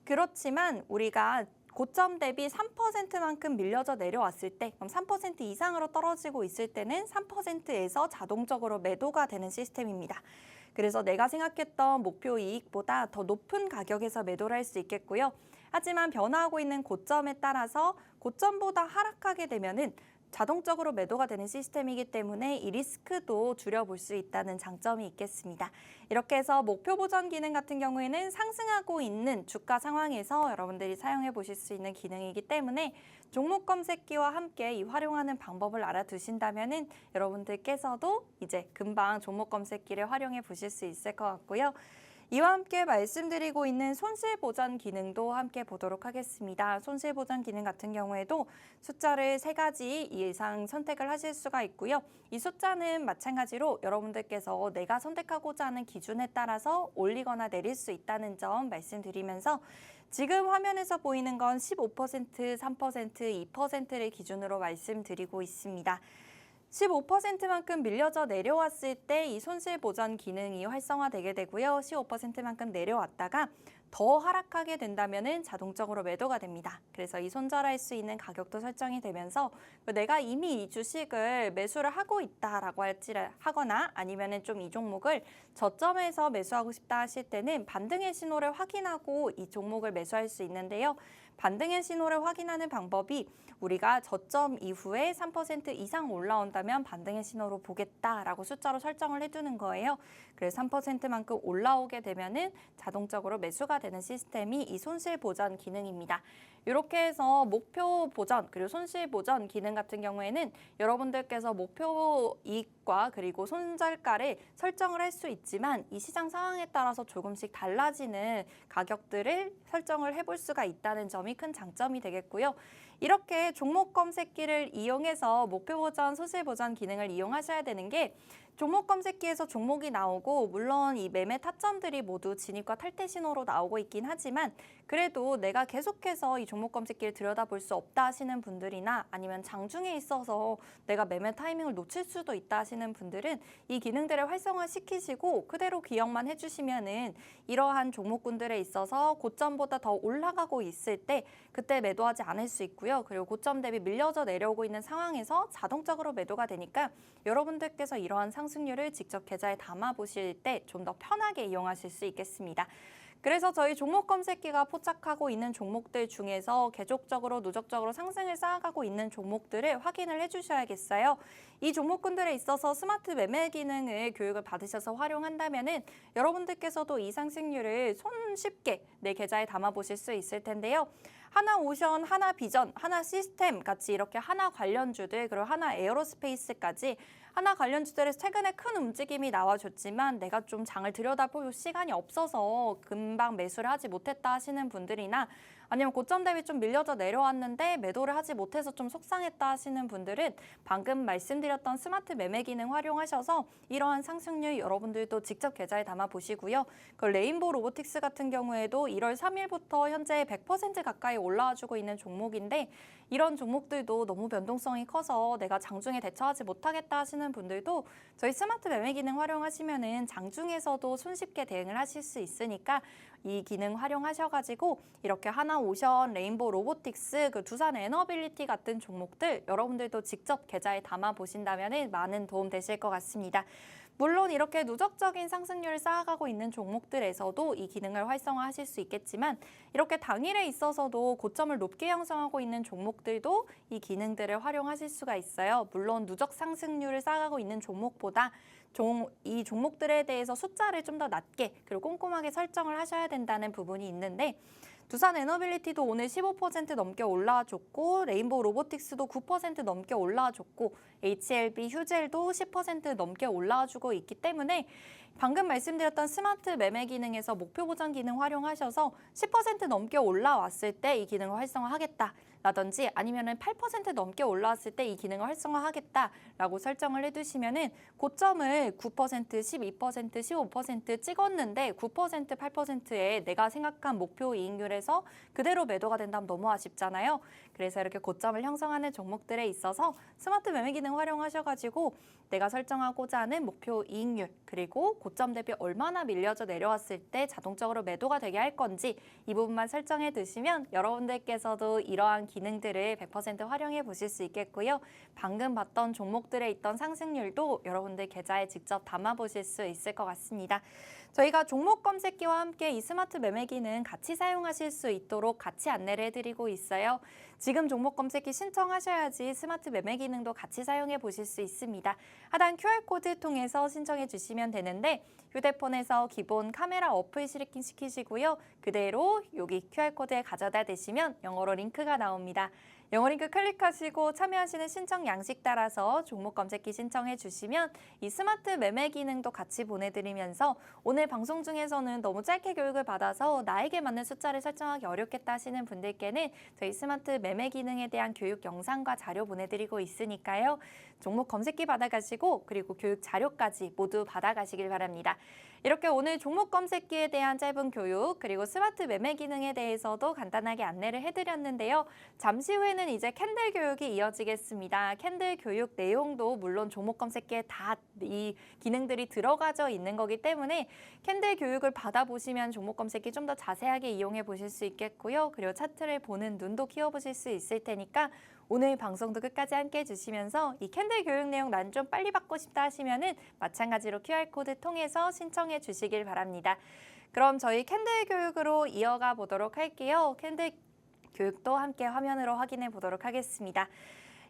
그렇지만 우리가 고점 대비 3%만큼 밀려져 내려왔을 때 그럼 3% 이상으로 떨어지고 있을 때는 3%에서 자동적으로 매도가 되는 시스템입니다. 그래서 내가 생각했던 목표 이익보다 더 높은 가격에서 매도를 할 수 있겠고요. 하지만 변화하고 있는 고점에 따라서 고점보다 하락하게 되면은 자동적으로 매도가 되는 시스템이기 때문에 이 리스크도 줄여볼 수 있다는 장점이 있겠습니다. 이렇게 해서 목표 보전 기능 같은 경우에는 상승하고 있는 주가 상황에서 여러분들이 사용해 보실 수 있는 기능이기 때문에 종목 검색기와 함께 이 활용하는 방법을 알아두신다면은 여러분들께서도 이제 금방 종목 검색기를 활용해 보실 수 있을 것 같고요. 이와 함께 말씀드리고 있는 손실 보전 기능도 함께 보도록 하겠습니다. 손실 보전 기능 같은 경우에도 숫자를 3가지 이상 선택을 하실 수가 있고요. 이 숫자는 마찬가지로 여러분들께서 내가 선택하고자 하는 기준에 따라서 올리거나 내릴 수 있다는 점 말씀드리면서 지금 화면에서 보이는 건 15%, 3%, 2%를 기준으로 말씀드리고 있습니다. 15%만큼 밀려져 내려왔을 때 이 손실 보전 기능이 활성화되게 되고요. 15%만큼 내려왔다가 더 하락하게 된다면은 자동적으로 매도가 됩니다. 그래서 이 손절할 수 있는 가격도 설정이 되면서 내가 이미 이 주식을 매수를 하고 있다라고 하거나 아니면은 좀 이 종목을 저점에서 매수하고 싶다 하실 때는 반등의 신호를 확인하고 이 종목을 매수할 수 있는데요. 반등의 신호를 확인하는 방법이 우리가 저점 이후에 3% 이상 올라온다면 반등의 신호로 보겠다라고 숫자로 설정을 해두는 거예요. 그래서 3%만큼 올라오게 되면은 자동적으로 매수가 되는 시스템이 이 손실 보전 기능입니다. 이렇게 해서 목표 보전 그리고 손실 보전 기능 같은 경우에는 여러분들께서 목표 이익과 그리고 손절가를 설정을 할 수 있지만 이 시장 상황에 따라서 조금씩 달라지는 가격들을 설정을 해볼 수가 있다는 점이 큰 장점이 되겠고요. 이렇게 종목 검색기를 이용해서 목표 보전, 손실 보전 기능을 이용하셔야 되는 게 종목 검색기에서 종목이 나오고 물론 이 매매 타점들이 모두 진입과 탈퇴 신호로 나오고 있긴 하지만 그래도 내가 계속해서 이 종목 검색기를 들여다볼 수 없다 하시는 분들이나 아니면 장중에 있어서 내가 매매 타이밍을 놓칠 수도 있다 하시는 분들은 이 기능들을 활성화시키시고 그대로 기억만 해주시면은 이러한 종목군들에 있어서 고점보다 더 올라가고 있을 때 그때 매도하지 않을 수 있고요. 그리고 고점 대비 밀려져 내려오고 있는 상황에서 자동적으로 매도가 되니까 여러분들께서 이러한 상승률을 직접 계좌에 담아 보실 때 좀 더 편하게 이용하실 수 있겠습니다. 그래서 저희 종목 검색기가 포착하고 있는 종목들 중에서 계속적으로 누적적으로 상승을 쌓아가고 있는 종목들을 확인을 해주셔야겠어요. 이 종목군들에 있어서 스마트 매매 기능을 교육을 받으셔서 활용한다면은 여러분들께서도 이 상승률을 손쉽게 내 계좌에 담아보실 수 있을 텐데요. 하나오션, 하나비전, 하나시스템 같이 이렇게 하나 관련주들 그리고 하나 에어로스페이스까지 하나 관련주들에서 최근에 큰 움직임이 나와줬지만 내가 좀 장을 들여다볼 시간이 없어서 금방 매수를 하지 못했다 하시는 분들이나 아니면 고점 대비 좀 밀려져 내려왔는데 매도를 하지 못해서 좀 속상했다 하시는 분들은 방금 말씀드렸던 스마트 매매 기능 활용하셔서 이러한 상승률 여러분들도 직접 계좌에 담아 보시고요. 그 레인보우 로보틱스 같은 경우에도 1월 3일부터 현재 100% 가까이 올라와주고 있는 종목인데 이런 종목들도 너무 변동성이 커서 내가 장중에 대처하지 못하겠다 하시는 분들도 저희 스마트 매매 기능 활용하시면은 장중에서도 손쉽게 대응을 하실 수 있으니까 이 기능 활용하셔가지고 이렇게 하나오션, 레인보우 로보틱스, 그 두산 에너빌리티 같은 종목들 여러분들도 직접 계좌에 담아 보신다면 많은 도움 되실 것 같습니다. 물론 이렇게 누적적인 상승률을 쌓아가고 있는 종목들에서도 이 기능을 활성화하실 수 있겠지만 이렇게 당일에 있어서도 고점을 높게 형성하고 있는 종목들도 이 기능들을 활용하실 수가 있어요. 물론 누적 상승률을 쌓아가고 있는 종목보다 이 종목들에 대해서 숫자를 좀 더 낮게 그리고 꼼꼼하게 설정을 하셔야 된다는 부분이 있는데 두산 에너빌리티도 오늘 15% 넘게 올라와줬고 레인보우 로보틱스도 9% 넘게 올라와줬고 HLB 휴젤도 10% 넘게 올라와주고 있기 때문에 방금 말씀드렸던 스마트 매매 기능에서 목표 보전 기능 활용하셔서 10% 넘게 올라왔을 때 이 기능을 활성화하겠다. 라든지 아니면은 8% 넘게 올라왔을 때 이 기능을 활성화하겠다라고 설정을 해두시면은 고점을 9%, 12%, 15% 찍었는데 9%, 8%에 내가 생각한 목표 이익률에서 그대로 매도가 된다면 너무 아쉽잖아요. 그래서 이렇게 고점을 형성하는 종목들에 있어서 스마트 매매 기능 활용하셔가지고 내가 설정하고자 하는 목표 이익률 그리고 고점 대비 얼마나 밀려져 내려왔을 때 자동적으로 매도가 되게 할 건지 이 부분만 설정해 두시면 여러분들께서도 이러한 기능들을 100% 활용해 보실 수 있겠고요. 방금 봤던 종목들에 있던 상승률도 여러분들 계좌에 직접 담아 보실 수 있을 것 같습니다. 저희가 종목 검색기와 함께 이 스마트 매매 기능 같이 사용하실 수 있도록 같이 안내를 해드리고 있어요. 지금 종목 검색기 신청하셔야지 스마트 매매 기능도 같이 사용해 보실 수 있습니다. 하단 QR코드 통해서 신청해 주시면 되는데 휴대폰에서 기본 카메라 어플 실행시키시고요. 그대로 여기 QR코드에 가져다 대시면 영어로 링크가 나옵니다. 영어 링크 클릭하시고 참여하시는 신청 양식 따라서 종목 검색기 신청해 주시면 이 스마트 매매 기능도 같이 보내드리면서 오늘 방송 중에서는 너무 짧게 교육을 받아서 나에게 맞는 숫자를 설정하기 어렵겠다 하시는 분들께는 저희 스마트 매매 기능에 대한 교육 영상과 자료 보내드리고 있으니까요. 종목 검색기 받아가시고 그리고 교육 자료까지 모두 받아가시길 바랍니다. 이렇게 오늘 종목 검색기에 대한 짧은 교육 그리고 스마트 매매 기능에 대해서도 간단하게 안내를 해드렸는데요. 잠시 후에는 이제 캔들 교육이 이어지겠습니다. 캔들 교육 내용도 물론 종목 검색기에 다 이 기능들이 들어가져 있는 거기 때문에 캔들 교육을 받아보시면 종목 검색기 좀 더 자세하게 이용해 보실 수 있겠고요. 그리고 차트를 보는 눈도 키워보실 수 있을 테니까 오늘 방송도 끝까지 함께 해주시면서 이 캔들 교육 내용 난 좀 빨리 받고 싶다 하시면은 마찬가지로 QR코드 통해서 신청해 주시길 바랍니다. 그럼 저희 캔들 교육으로 이어가 보도록 할게요. 캔들 교육도 함께 화면으로 확인해 보도록 하겠습니다.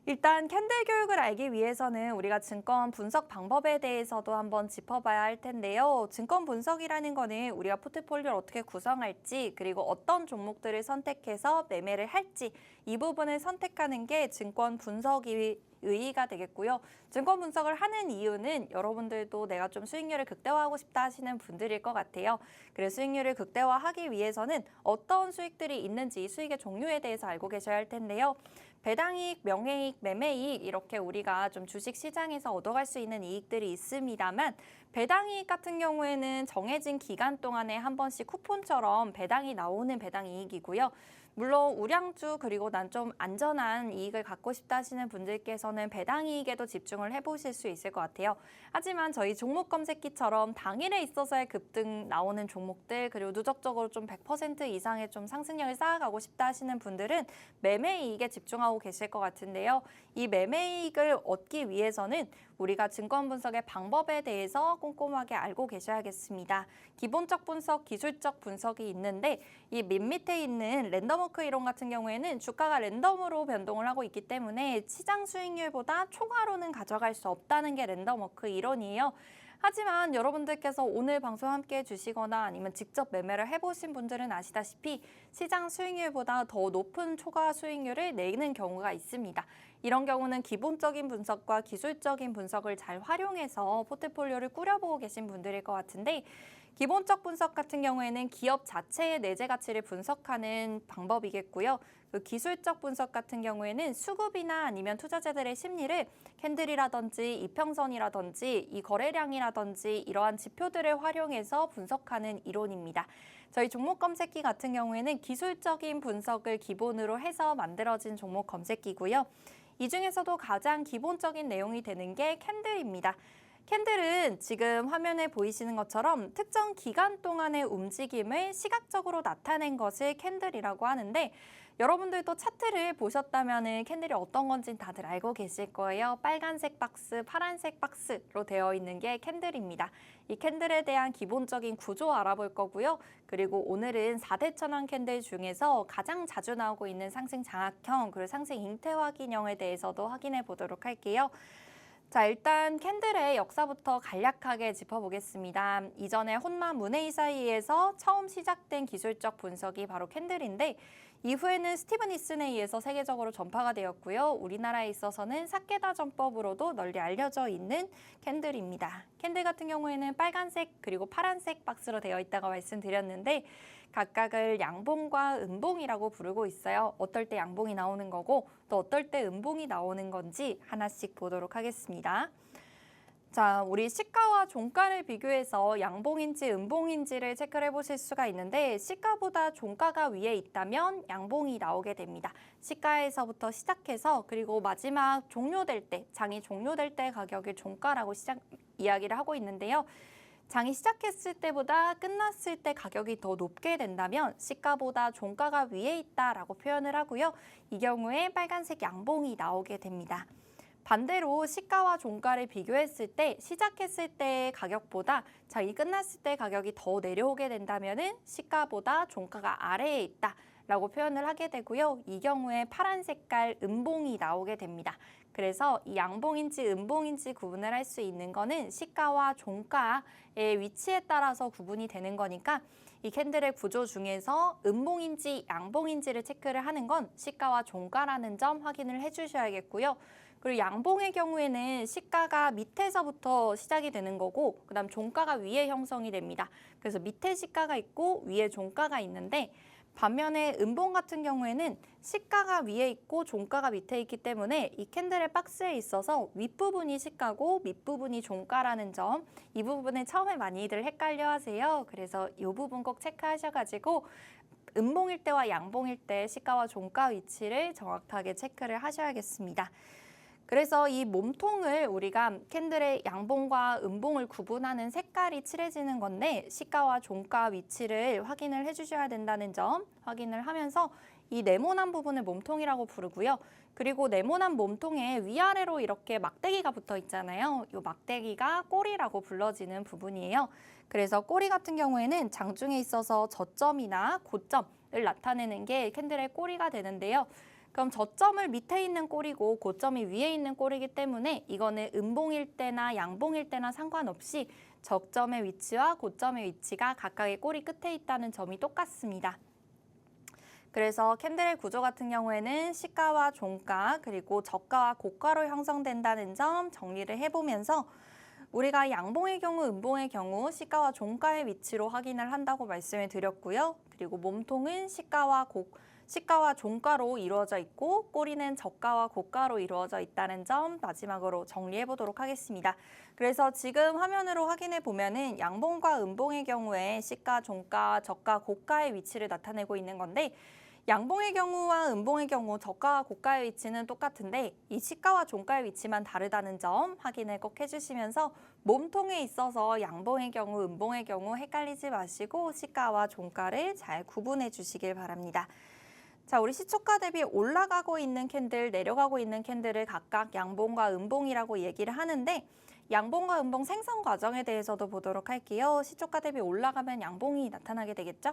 일단 캔들 교육을 알기 위해서는 우리가 증권 분석 방법에 대해서도 한번 짚어봐야 할 텐데요. 증권 분석이라는 거는 우리가 포트폴리오를 어떻게 구성할지 그리고 어떤 종목들을 선택해서 매매를 할지 이 부분을 선택하는 게 증권 분석이 의의가 되겠고요. 증권 분석을 하는 이유는 여러분들도 내가 좀 수익률을 극대화하고 싶다 하시는 분들일 것 같아요. 그래서 수익률을 극대화하기 위해서는 어떤 수익들이 있는지 수익의 종류에 대해서 알고 계셔야 할 텐데요. 배당이익, 명예이익, 매매이익 이렇게 우리가 좀 주식시장에서 얻어갈 수 있는 이익들이 있습니다만 배당이익 같은 경우에는 정해진 기간 동안에 한 번씩 쿠폰처럼 배당이 나오는 배당이익이고요. 물론 우량주 그리고 난 좀 안전한 이익을 갖고 싶다 하시는 분들께서는 배당이익에도 집중을 해보실 수 있을 것 같아요. 하지만 저희 종목 검색기처럼 당일에 있어서의 급등 나오는 종목들 그리고 누적적으로 좀 100% 이상의 좀 상승력을 쌓아가고 싶다 하시는 분들은 매매이익에 집중하고 계실 것 같은데요. 이 매매이익을 얻기 위해서는 우리가 증권 분석의 방법에 대해서 꼼꼼하게 알고 계셔야겠습니다. 기본적 분석, 기술적 분석이 있는데 이 밑에 있는 랜덤워크 이론 같은 경우에는 주가가 랜덤으로 변동을 하고 있기 때문에 시장 수익률보다 초과로는 가져갈 수 없다는 게 랜덤워크 이론이에요. 하지만 여러분들께서 오늘 방송 함께 해주시거나 아니면 직접 매매를 해보신 분들은 아시다시피 시장 수익률보다 더 높은 초과 수익률을 내는 경우가 있습니다. 이런 경우는 기본적인 분석과 기술적인 분석을 잘 활용해서 포트폴리오를 꾸려보고 계신 분들일 것 같은데 기본적 분석 같은 경우에는 기업 자체의 내재 가치를 분석하는 방법이겠고요. 그 기술적 분석 같은 경우에는 수급이나 아니면 투자자들의 심리를 캔들이라든지 이평선이라든지 이 거래량이라든지 이러한 지표들을 활용해서 분석하는 이론입니다. 저희 종목 검색기 같은 경우에는 기술적인 분석을 기본으로 해서 만들어진 종목 검색기고요. 이 중에서도 가장 기본적인 내용이 되는 게 캔들입니다. 캔들은 지금 화면에 보이시는 것처럼 특정 기간 동안의 움직임을 시각적으로 나타낸 것을 캔들이라고 하는데 여러분들도 차트를 보셨다면 캔들이 어떤 건지 다들 알고 계실 거예요. 빨간색 박스, 파란색 박스로 되어 있는 게 캔들입니다. 이 캔들에 대한 기본적인 구조 알아볼 거고요. 그리고 오늘은 4대 천왕 캔들 중에서 가장 자주 나오고 있는 상승 장악형 그리고 상승 잉태확인형에 대해서도 확인해 보도록 할게요. 자, 일단 캔들의 역사부터 간략하게 짚어보겠습니다. 이전에 혼마 문헤이 사이에서 처음 시작된 기술적 분석이 바로 캔들인데 이후에는 스티븐 이슨에 의해서 세계적으로 전파가 되었고요. 우리나라에 있어서는 사케다 전법으로도 널리 알려져 있는 캔들입니다. 캔들 같은 경우에는 빨간색 그리고 파란색 박스로 되어 있다고 말씀드렸는데 각각을 양봉과 음봉이라고 부르고 있어요. 어떨 때 양봉이 나오는 거고 또 어떨 때 음봉이 나오는 건지 하나씩 보도록 하겠습니다. 자, 우리 시가와 종가를 비교해서 양봉인지 음봉인지를 체크를 해보실 수가 있는데 시가보다 종가가 위에 있다면 양봉이 나오게 됩니다. 시가에서부터 시작해서 그리고 마지막 종료될 때, 장이 종료될 때 가격을 종가라고 이야기를 하고 있는데요. 장이 시작했을 때보다 끝났을 때 가격이 더 높게 된다면 시가보다 종가가 위에 있다라고 표현을 하고요. 이 경우에 빨간색 양봉이 나오게 됩니다. 반대로 시가와 종가를 비교했을 때 시작했을 때의 가격보다 장이 끝났을 때 가격이 더 내려오게 된다면 시가보다 종가가 아래에 있다라고 표현을 하게 되고요. 이 경우에 파란 색깔 음봉이 나오게 됩니다. 그래서 이 양봉인지 음봉인지 구분을 할 수 있는 거는 시가와 종가의 위치에 따라서 구분이 되는 거니까 이 캔들의 구조 중에서 음봉인지 양봉인지를 체크를 하는 건 시가와 종가라는 점 확인을 해주셔야겠고요. 그리고 양봉의 경우에는 시가가 밑에서부터 시작이 되는 거고 그다음 종가가 위에 형성이 됩니다. 그래서 밑에 시가가 있고 위에 종가가 있는데 반면에 음봉 같은 경우에는 시가가 위에 있고 종가가 밑에 있기 때문에 이 캔들의 박스에 있어서 윗부분이 시가고 밑부분이 종가라는 점, 이 부분을 처음에 많이들 헷갈려 하세요. 그래서 이 부분 꼭 체크하셔가지고 음봉일 때와 양봉일 때 시가와 종가 위치를 정확하게 체크를 하셔야겠습니다. 그래서 이 몸통을 우리가 캔들의 양봉과 음봉을 구분하는 색깔이 칠해지는 건데 시가와 종가 위치를 확인을 해주셔야 된다는 점 확인을 하면서 이 네모난 부분을 몸통이라고 부르고요. 그리고 네모난 몸통에 위아래로 이렇게 막대기가 붙어 있잖아요. 이 막대기가 꼬리라고 불러지는 부분이에요. 그래서 꼬리 같은 경우에는 장중에 있어서 저점이나 고점을 나타내는 게 캔들의 꼬리가 되는데요. 그럼 저점을 밑에 있는 꼬리고 고점이 위에 있는 꼬리이기 때문에 이거는 음봉일 때나 양봉일 때나 상관없이 적점의 위치와 고점의 위치가 각각의 꼬리 끝에 있다는 점이 똑같습니다. 그래서 캔들의 구조 같은 경우에는 시가와 종가 그리고 저가와 고가로 형성된다는 점 정리를 해보면서 우리가 양봉의 경우, 음봉의 경우 시가와 종가의 위치로 확인을 한다고 말씀을 드렸고요. 그리고 몸통은 시가와 종가로 이루어져 있고 꼬리는 저가와 고가로 이루어져 있다는 점 마지막으로 정리해 보도록 하겠습니다. 그래서 지금 화면으로 확인해 보면은 양봉과 음봉의 경우에 시가, 종가, 저가, 고가의 위치를 나타내고 있는 건데 양봉의 경우와 음봉의 경우 저가와 고가의 위치는 똑같은데 이 시가와 종가의 위치만 다르다는 점 확인을 꼭 해주시면서 몸통에 있어서 양봉의 경우, 음봉의 경우 헷갈리지 마시고 시가와 종가를 잘 구분해 주시길 바랍니다. 자, 우리 시초가 대비 올라가고 있는 캔들, 내려가고 있는 캔들을 각각 양봉과 음봉이라고 얘기를 하는데 양봉과 음봉 생성 과정에 대해서도 보도록 할게요. 시초가 대비 올라가면 양봉이 나타나게 되겠죠?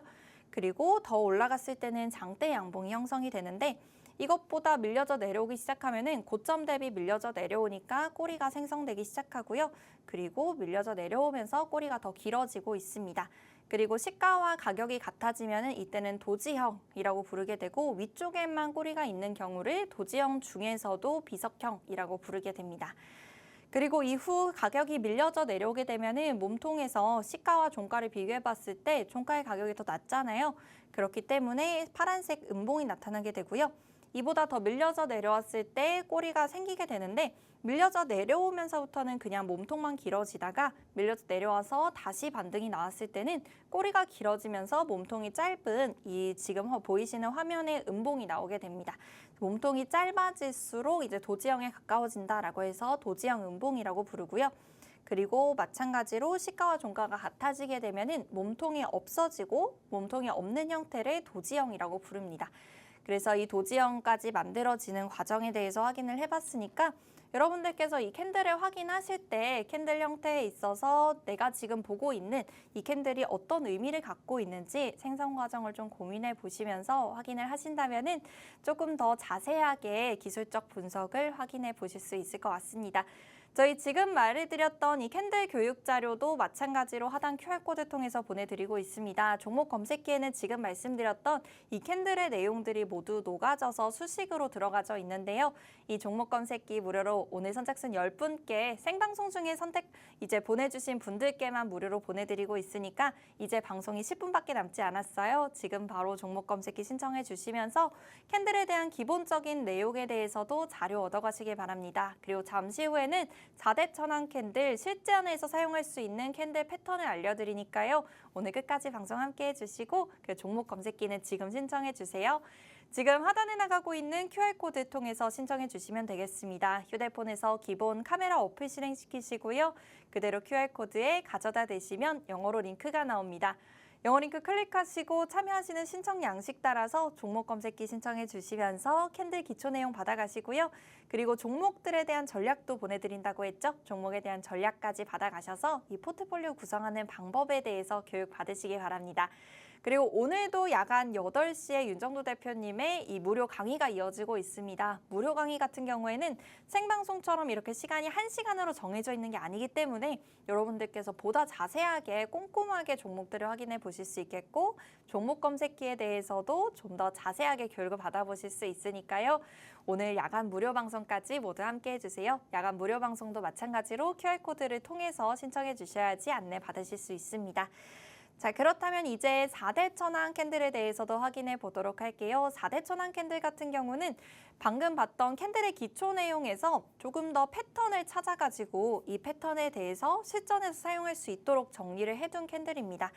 그리고 더 올라갔을 때는 장대 양봉이 형성이 되는데 이것보다 밀려져 내려오기 시작하면은 고점 대비 밀려져 내려오니까 꼬리가 생성되기 시작하고요. 그리고 밀려져 내려오면서 꼬리가 더 길어지고 있습니다. 그리고 시가와 가격이 같아지면은 이때는 도지형이라고 부르게 되고 위쪽에만 꼬리가 있는 경우를 도지형 중에서도 비석형이라고 부르게 됩니다. 그리고 이후 가격이 밀려져 내려오게 되면은 몸통에서 시가와 종가를 비교해 봤을 때 종가의 가격이 더 낮잖아요. 그렇기 때문에 파란색 음봉이 나타나게 되고요. 이보다 더 밀려져 내려왔을 때 꼬리가 생기게 되는데 밀려져 내려오면서부터는 그냥 몸통만 길어지다가 밀려져 내려와서 다시 반등이 나왔을 때는 꼬리가 길어지면서 몸통이 짧은 이 지금 보이시는 화면에 음봉이 나오게 됩니다. 몸통이 짧아질수록 이제 도지형에 가까워진다라고 해서 도지형 음봉이라고 부르고요. 그리고 마찬가지로 시가와 종가가 같아지게 되면은 몸통이 없어지고 몸통이 없는 형태를 도지형이라고 부릅니다. 그래서 이 도지형까지 만들어지는 과정에 대해서 확인을 해봤으니까 여러분들께서 이 캔들을 확인하실 때 캔들 형태에 있어서 내가 지금 보고 있는 이 캔들이 어떤 의미를 갖고 있는지 생성 과정을 좀 고민해 보시면서 확인을 하신다면은 조금 더 자세하게 기술적 분석을 확인해 보실 수 있을 것 같습니다. 저희 지금 말을 드렸던 이 캔들 교육 자료도 마찬가지로 하단 QR코드 통해서 보내드리고 있습니다. 종목 검색기에는 지금 말씀드렸던 이 캔들의 내용들이 모두 녹아져서 수식으로 들어가져 있는데요. 이 종목 검색기 무료로 오늘 선착순 10분께 생방송 중에 이제 보내주신 분들께만 무료로 보내드리고 있으니까 이제 방송이 10분밖에 남지 않았어요. 지금 바로 종목 검색기 신청해 주시면서 캔들에 대한 기본적인 내용에 대해서도 자료 얻어가시길 바랍니다. 그리고 잠시 후에는 4대 천왕 캔들 실전에서 사용할 수 있는 캔들 패턴을 알려드리니까요. 오늘 끝까지 방송 함께 해주시고 그 종목 검색기는 지금 신청해 주세요. 지금 하단에 나가고 있는 QR코드 통해서 신청해 주시면 되겠습니다. 휴대폰에서 기본 카메라 어플 실행시키시고요. 그대로 QR코드에 가져다 대시면 영어로 링크가 나옵니다. 영어 링크 클릭하시고 참여하시는 신청 양식 따라서 종목 검색기 신청해 주시면서 캔들 기초 내용 받아가시고요. 그리고 종목들에 대한 전략도 보내드린다고 했죠. 종목에 대한 전략까지 받아가셔서 이 포트폴리오 구성하는 방법에 대해서 교육 받으시기 바랍니다. 그리고 오늘도 야간 8시에 윤정도 대표님의 이 무료 강의가 이어지고 있습니다. 무료 강의 같은 경우에는 생방송처럼 이렇게 시간이 1시간으로 정해져 있는 게 아니기 때문에 여러분들께서 보다 자세하게 꼼꼼하게 종목들을 확인해 보실 수 있겠고 종목 검색기에 대해서도 좀 더 자세하게 교육을 받아보실 수 있으니까요. 오늘 야간 무료 방송까지 모두 함께 해주세요. 야간 무료 방송도 마찬가지로 QR코드를 통해서 신청해 주셔야지 안내 받으실 수 있습니다. 자, 그렇다면 이제 4대 천왕 캔들에 대해서도 확인해 보도록 할게요. 4대 천왕 캔들 같은 경우는 방금 봤던 캔들의 기초 내용에서 조금 더 패턴을 찾아가지고 이 패턴에 대해서 실전에서 사용할 수 있도록 정리를 해둔 캔들입니다.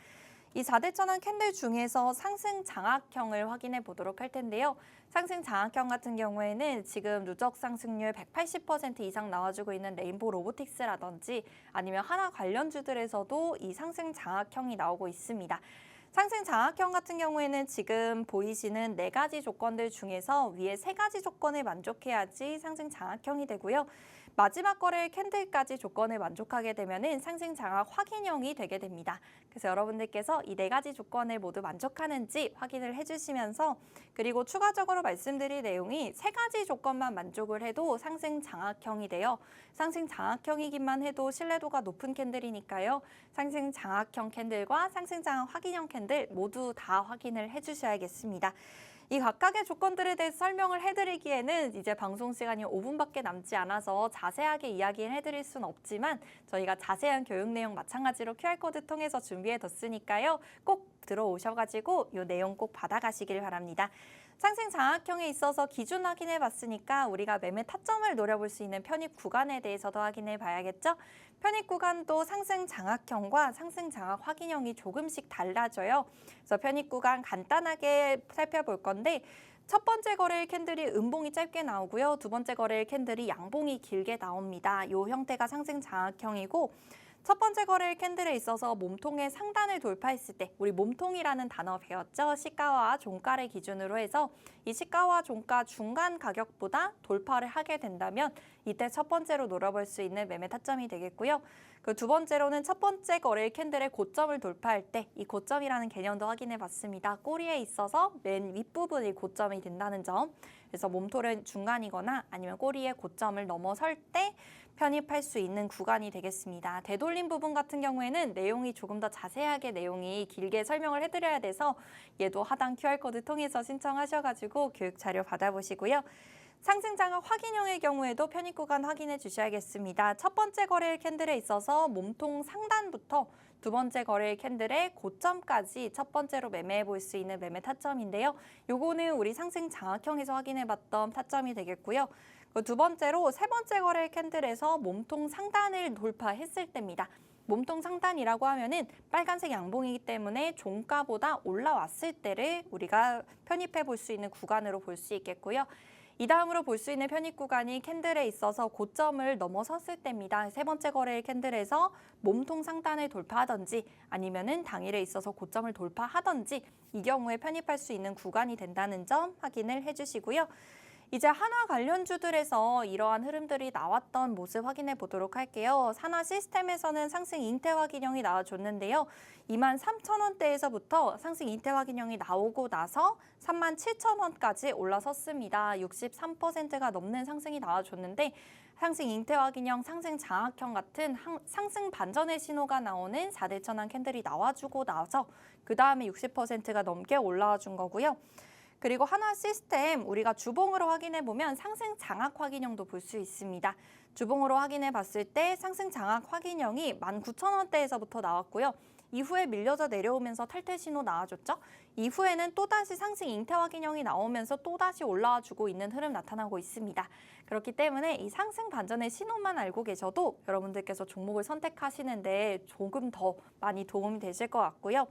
이 4대 천왕 캔들 중에서 상승 장악형을 확인해 보도록 할 텐데요. 상승 장악형 같은 경우에는 지금 누적 상승률 180% 이상 나와주고 있는 레인보우 로보틱스라든지 아니면 하나 관련주들에서도 이 상승 장악형이 나오고 있습니다. 상승 장악형 같은 경우에는 지금 보이시는 4가지 조건들 중에서 위에 3가지 조건을 만족해야지 상승 장악형이 되고요. 마지막 거래 캔들까지 조건을 만족하게 되면 상승 장악 확인형이 되게 됩니다. 그래서 여러분들께서 이 4가지 조건을 모두 만족하는지 확인을 해주시면서 그리고 추가적으로 말씀드릴 내용이 3가지 조건만 만족을 해도 상승 장악형이 돼요. 상승 장악형이기만 해도 신뢰도가 높은 캔들이니까요. 상승 장악형 캔들과 상승 장악 확인형 캔들 모두 다 확인을 해주셔야겠습니다. 이 각각의 조건들에 대해서 설명을 해드리기에는 이제 방송 시간이 5분밖에 남지 않아서 자세하게 이야기를 해드릴 수는 없지만 저희가 자세한 교육 내용 마찬가지로 QR코드 통해서 준비해뒀으니까요. 꼭 들어오셔가지고 이 내용 꼭 받아가시길 바랍니다. 상승 장악형에 있어서 기준 확인해 봤으니까 우리가 매매 타점을 노려볼 수 있는 편입 구간에 대해서도 확인해 봐야겠죠? 편입 구간도 상승 장악형과 상승 장악 확인형이 조금씩 달라져요. 그래서 편입 구간 간단하게 살펴볼 건데 첫 번째 거래일 캔들이 음봉이 짧게 나오고요. 두 번째 거래일 캔들이 양봉이 길게 나옵니다. 이 형태가 상승 장악형이고 첫 번째 거래일 캔들에 있어서 몸통의 상단을 돌파했을 때 우리 몸통이라는 단어 배웠죠? 시가와 종가를 기준으로 해서 이 시가와 종가 중간 가격보다 돌파를 하게 된다면 이때 첫 번째로 노려볼 수 있는 매매 타점이 되겠고요. 그 두 번째로는 첫 번째 거래일 캔들의 고점을 돌파할 때 이 고점이라는 개념도 확인해 봤습니다. 꼬리에 있어서 맨 윗부분이 고점이 된다는 점. 그래서 몸통은 중간이거나 아니면 꼬리의 고점을 넘어설 때 편입할 수 있는 구간이 되겠습니다. 되돌림 부분 같은 경우에는 내용이 조금 더 자세하게 내용이 길게 설명을 해드려야 돼서 얘도 하단 QR코드 통해서 신청하셔가지고 교육 자료 받아보시고요. 상승 장악 확인형의 경우에도 편입 구간 확인해 주셔야겠습니다. 첫 번째 거래일 캔들에 있어서 몸통 상단부터 두 번째 거래일 캔들의 고점까지 첫 번째로 매매해 볼 수 있는 매매 타점인데요. 요거는 우리 상승 장악형에서 확인해 봤던 타점이 되겠고요. 두 번째로 세 번째 거래일 캔들에서 몸통 상단을 돌파했을 때입니다. 몸통 상단이라고 하면은 빨간색 양봉이기 때문에 종가보다 올라왔을 때를 우리가 편입해 볼 수 있는 구간으로 볼 수 있겠고요. 이 다음으로 볼 수 있는 편입 구간이 캔들에 있어서 고점을 넘어섰을 때입니다. 세 번째 거래일 캔들에서 몸통 상단을 돌파하든지 아니면은 당일에 있어서 고점을 돌파하든지 이 경우에 편입할 수 있는 구간이 된다는 점 확인을 해주시고요. 이제 한화 관련주들에서 이러한 흐름들이 나왔던 모습 확인해 보도록 할게요. 한화 시스템에서는 상승 인태 확인형이 나와줬는데요. 23,000원대에서부터 상승 인태 확인형이 나오고 나서 37,000원까지 올라섰습니다. 63%가 넘는 상승이 나와줬는데 상승 인태 확인형, 상승 장악형 같은 상승 반전의 신호가 나오는 4대 천왕 캔들이 나와주고 나서 그 다음에 60%가 넘게 올라와 준 거고요. 그리고 한화 시스템 우리가 주봉으로 확인해 보면 상승 장악 확인형도 볼 수 있습니다. 주봉으로 확인해 봤을 때 상승 장악 확인형이 19,000원대에서부터 나왔고요. 이후에 밀려서 내려오면서 탈퇴 신호 나와줬죠. 이후에는 또다시 상승 인태 확인형이 나오면서 또다시 올라와 주고 있는 흐름 나타나고 있습니다. 그렇기 때문에 이 상승 반전의 신호만 알고 계셔도 여러분들께서 종목을 선택하시는데 조금 더 많이 도움이 되실 것 같고요.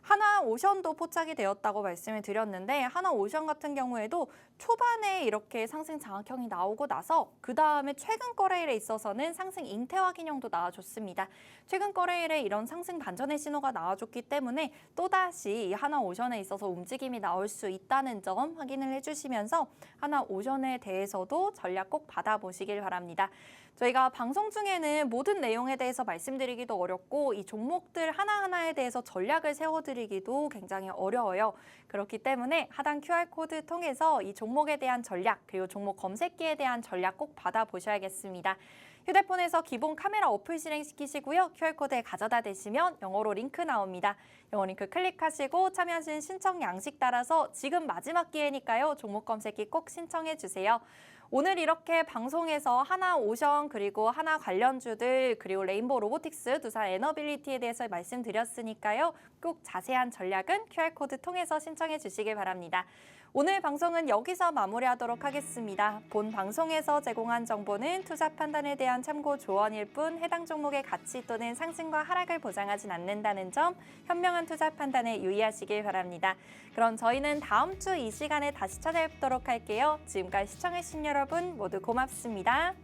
하나오션도 포착이 되었다고 말씀을 드렸는데 하나오션 같은 경우에도 초반에 이렇게 상승 장악형이 나오고 나서 그 다음에 최근 거래일에 있어서는 상승 인태 확인형도 나와줬습니다. 최근 거래일에 이런 상승 반전의 신호가 나와줬기 때문에 또다시 하나오션에 있어서 움직임이 나올 수 있다는 점 확인을 해주시면서 하나오션에 대해서도 전략 꼭 받아보시길 바랍니다. 저희가 방송 중에는 모든 내용에 대해서 말씀드리기도 어렵고 이 종목들 하나하나에 대해서 전략을 세워드리기도 굉장히 어려워요. 그렇기 때문에 하단 QR코드 통해서 이 종목에 대한 전략 그리고 종목 검색기에 대한 전략 꼭 받아보셔야겠습니다. 휴대폰에서 기본 카메라 어플 실행시키시고요. QR코드에 가져다 대시면 영어로 링크 나옵니다. 영어 링크 클릭하시고 참여하신 신청 양식 따라서 지금 마지막 기회니까요. 종목 검색기 꼭 신청해 주세요. 오늘 이렇게 방송에서 하나오션 그리고 하나 관련주들 그리고 레인보우 로보틱스, 두산 에너빌리티에 대해서 말씀드렸으니까요. 꼭 자세한 전략은 QR코드 통해서 신청해 주시길 바랍니다. 오늘 방송은 여기서 마무리하도록 하겠습니다. 본 방송에서 제공한 정보는 투자 판단에 대한 참고 조언일 뿐 해당 종목의 가치 또는 상승과 하락을 보장하진 않는다는 점 현명한 투자 판단에 유의하시길 바랍니다. 그럼 저희는 다음 주 이 시간에 다시 찾아뵙도록 할게요. 지금까지 시청해주신 여러분 모두 고맙습니다.